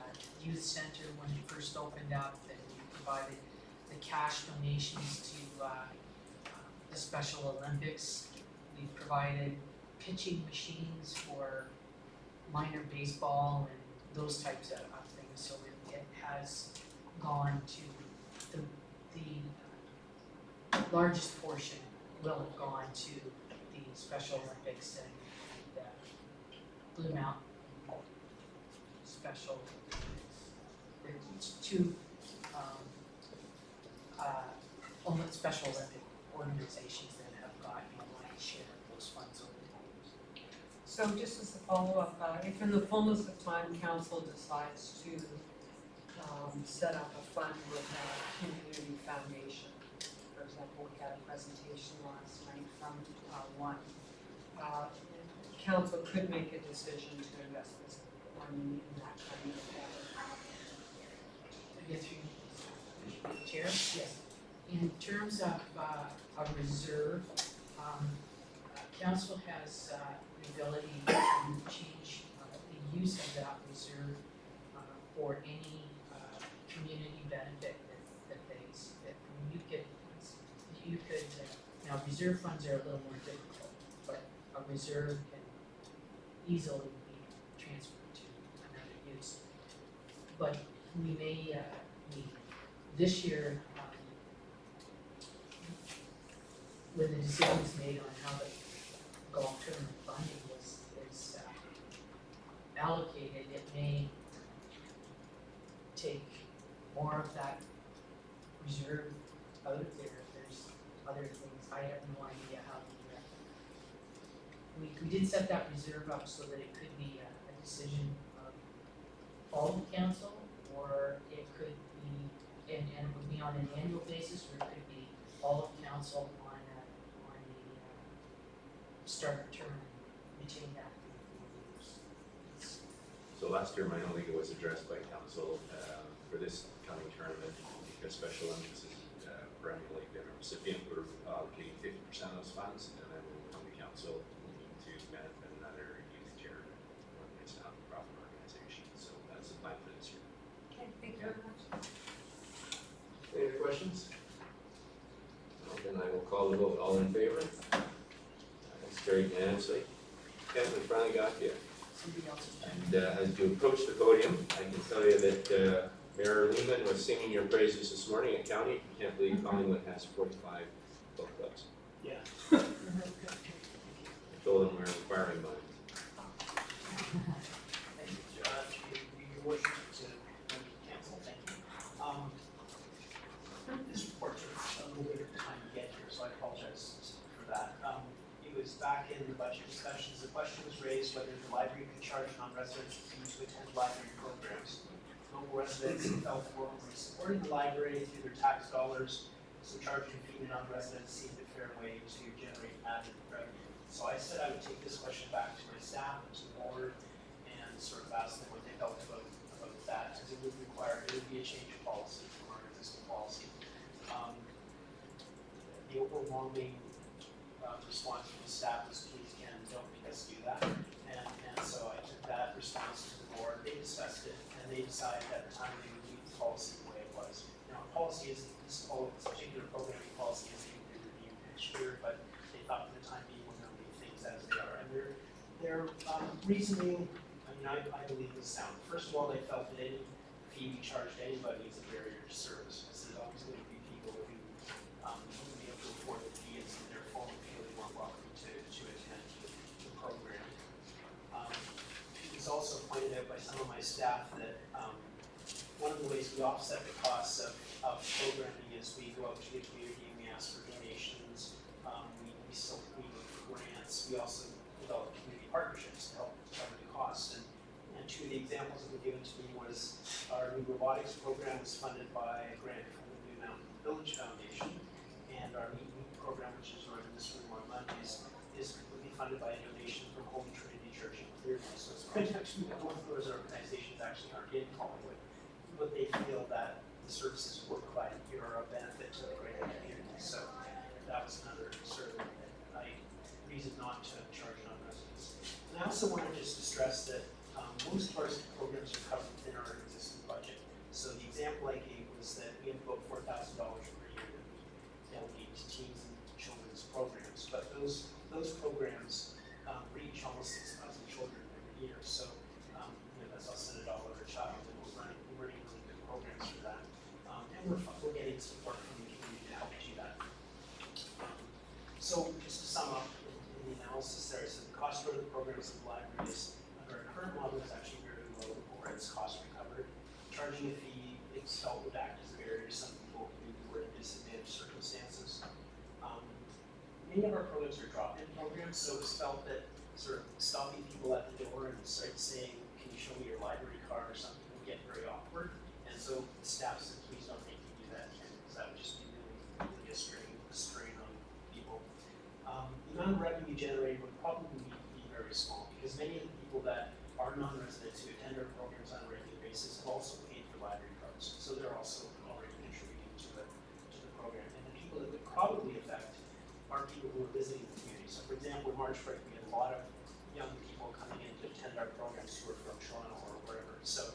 youth center when it first opened up, and we provided the cash donations to the Special Olympics. We've provided pitching machines for minor baseball and those types of things. So it has gone to the largest portion will have gone to the Special Olympics and the Blue Mountain Special Olympics. There's two Special Olympic organizations that have gotten a lion's share of those funds over the years. So just as a follow-up, if in the fullness of time council decides to set up a fund with a community foundation, for example, we had a presentation last night from one, council could make a decision to invest this money in that kind of Yes, through Chair? Yes. In terms of a reserve, council has the ability to change the use of that reserve for any community benefit that you could, now reserve funds are a little more difficult, but a reserve can easily be transferred to another use. But we may, this year, when the decisions made on how the golf tournament funding is allocated, it may take more of that reserve out of there if there's other things. I have no idea how we did set that reserve up so that it could be a decision of all the council, or it could be, and it would be on an annual basis, or it could be all of council on the start of term, retain that for 4 years. So last term, I don't think it was addressed by council for this coming tournament, because special emphasis perennially been a recipient, we're allocating 50% of those funds, and then when we come to council, we need to benefit another youth charity, or it's not a profit organization, so that's the plan for this year. Okay, thank you very much. Any other questions? No, then I will call the vote, all in favor? That's carried unanimously. Ken, we finally got you. Somebody else is And as you approach the podium, I can tell you that Mayor Lehman was singing your praises this morning at county. You can't believe Collingwood has 45 book clubs. Yeah. I told him we're inquiring about it. Thank you, your worship, to council, thank you. This report took a little bit of time to get here, so I apologize for that. It was back in the budget discussions, the question was raised whether the library could charge non-residents a fee to attend library programs. Local residents felt were supporting the library through their tax dollars, so charging a fee to non-residents seemed a fair way to generate added revenue. So I said I would take this question back to my staff and to the board and sort of ask them what they felt about that, because it would be a change of policy from our existing policy. The overwhelming response from the staff was, please, Ken, don't make us do that. And so I took that response to the board, they discussed it, and they decided at the time they would leave the policy the way it was. Now, policy is, this particular programming policy is going to be reviewed next year, but they thought for the time being we're going to leave things as they are. And their reasoning, I believe, is sound. First of all, they felt that any fee we charged anybody is a barrier to service, because there's always going to be people who wouldn't be able to afford the fee, and therefore feel they weren't welcome to attend the program. It was also pointed out by some of my staff that one of the ways we offset the costs of programming is we go out to the community and we ask for donations. We look for grants. We also develop community partnerships to help cover the costs. And two of the examples that were given to me was our new robotics program was funded by a grant from the New Mountain Village Foundation, and our Meet program, which is run in this room on Mondays, is completely funded by a donation from Holy Trinity Church in Clearview. So it's quite actually that both of those organizations actually aren't in Collingwood, but they feel that the services we're providing here are a benefit to the greater community. So that was another sort of reason not to charge non-residents. And I also wanted just to stress that most of our programs are covered within our existing budget. So the example I gave was that we have about $4,000 per year that we allocate to teens and children's programs, but those programs reach almost 6,000 children every year. So that's less than $1 a child, and we're running really good programs for that. And we're getting support from the community to help do that. So just to sum up in the analysis there, so the cost for the programs of the library is, under our current model, is actually very low, or it's cost recovered. Charging a fee, it's felt would act as a barrier to some people who were in disadvantaged circumstances. Many of our programs are drop-in programs, so it's felt that sort of stopping people at the door and start saying, can you show me your library card or something, would get very awkward. And so the staff said, please don't make me do that, because that would just be really a strain on people. The amount of revenue generated would probably be very small, because many of the people that are non-residents who attend our programs on a regular basis have also paid for library cards, so they're also already contributing to the program. And the people that would probably affect are people who are visiting the community. So for example, in March break, we had a lot of young people coming in to attend our programs who are from Toronto or wherever. So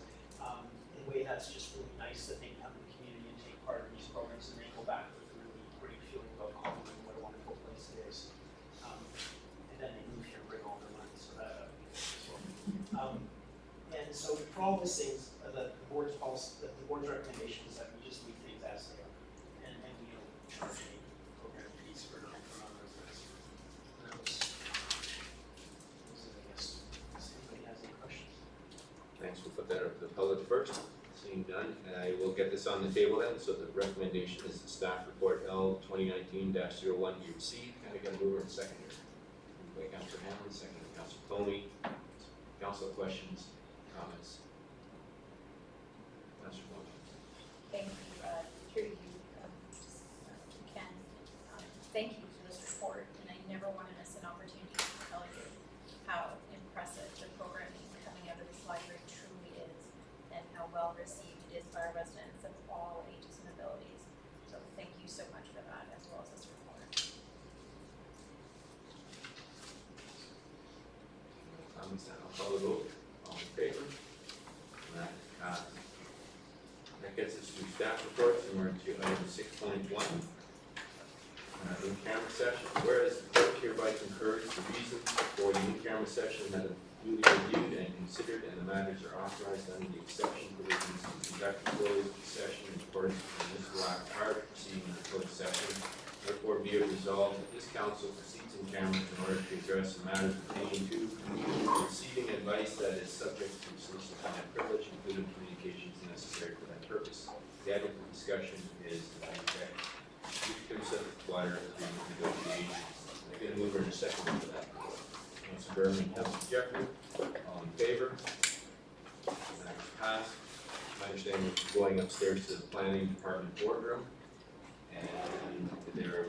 in a way, that's just really nice that they come to the community and take part in these programs, and they go back with a really great feeling about Collingwood and what a wonderful place it is. And then they move here and bring all their money, so that and so for all these things, the board's policy, the board's recommendation is that we just leave things as they are, and we don't charge any program fees for non-residents. Those are, I guess, if anybody has any questions. Thanks, we'll put that up to the public first. Seeing none, I will get this on the table then. So the recommendation is the staff report L 2019-01 be received. Can I get a mover and seconder? Moved by Councillor Hanlon, seconded by Councillor Coney. Council questions, comments? Councillor Coney. Thank you, through you, Ken. Thank you for this report, and I never want to miss an opportunity to tell you how impressive the programming coming out of this library truly is, and how well received it is by our residents of all ages and abilities. So thank you so much for that, as well as this report. Comments now, I'll call the vote. All in favor? And that is passed. That gets us to staff reports, and we're to item 6.1. In-camera session. Whereas the clerk hereby concurs the reasons for the in-camera session that have duly reviewed and considered, and the matters are authorized under the exception provisions to conduct a closed session in accordance with the municipal act prior to proceeding in the closed session. Therefore, be it resolved that this council proceeds in camera in order to address the matters pertaining to receiving advice that is subject to solicitation privilege, including communications necessary for that purpose. The item for discussion is the subject matter agreement negotiations. I get a mover and a second for that. Councillor Berman, Councillor Jeffrey, all in favor? That is passed. My understanding is going upstairs to the planning department boardroom, and there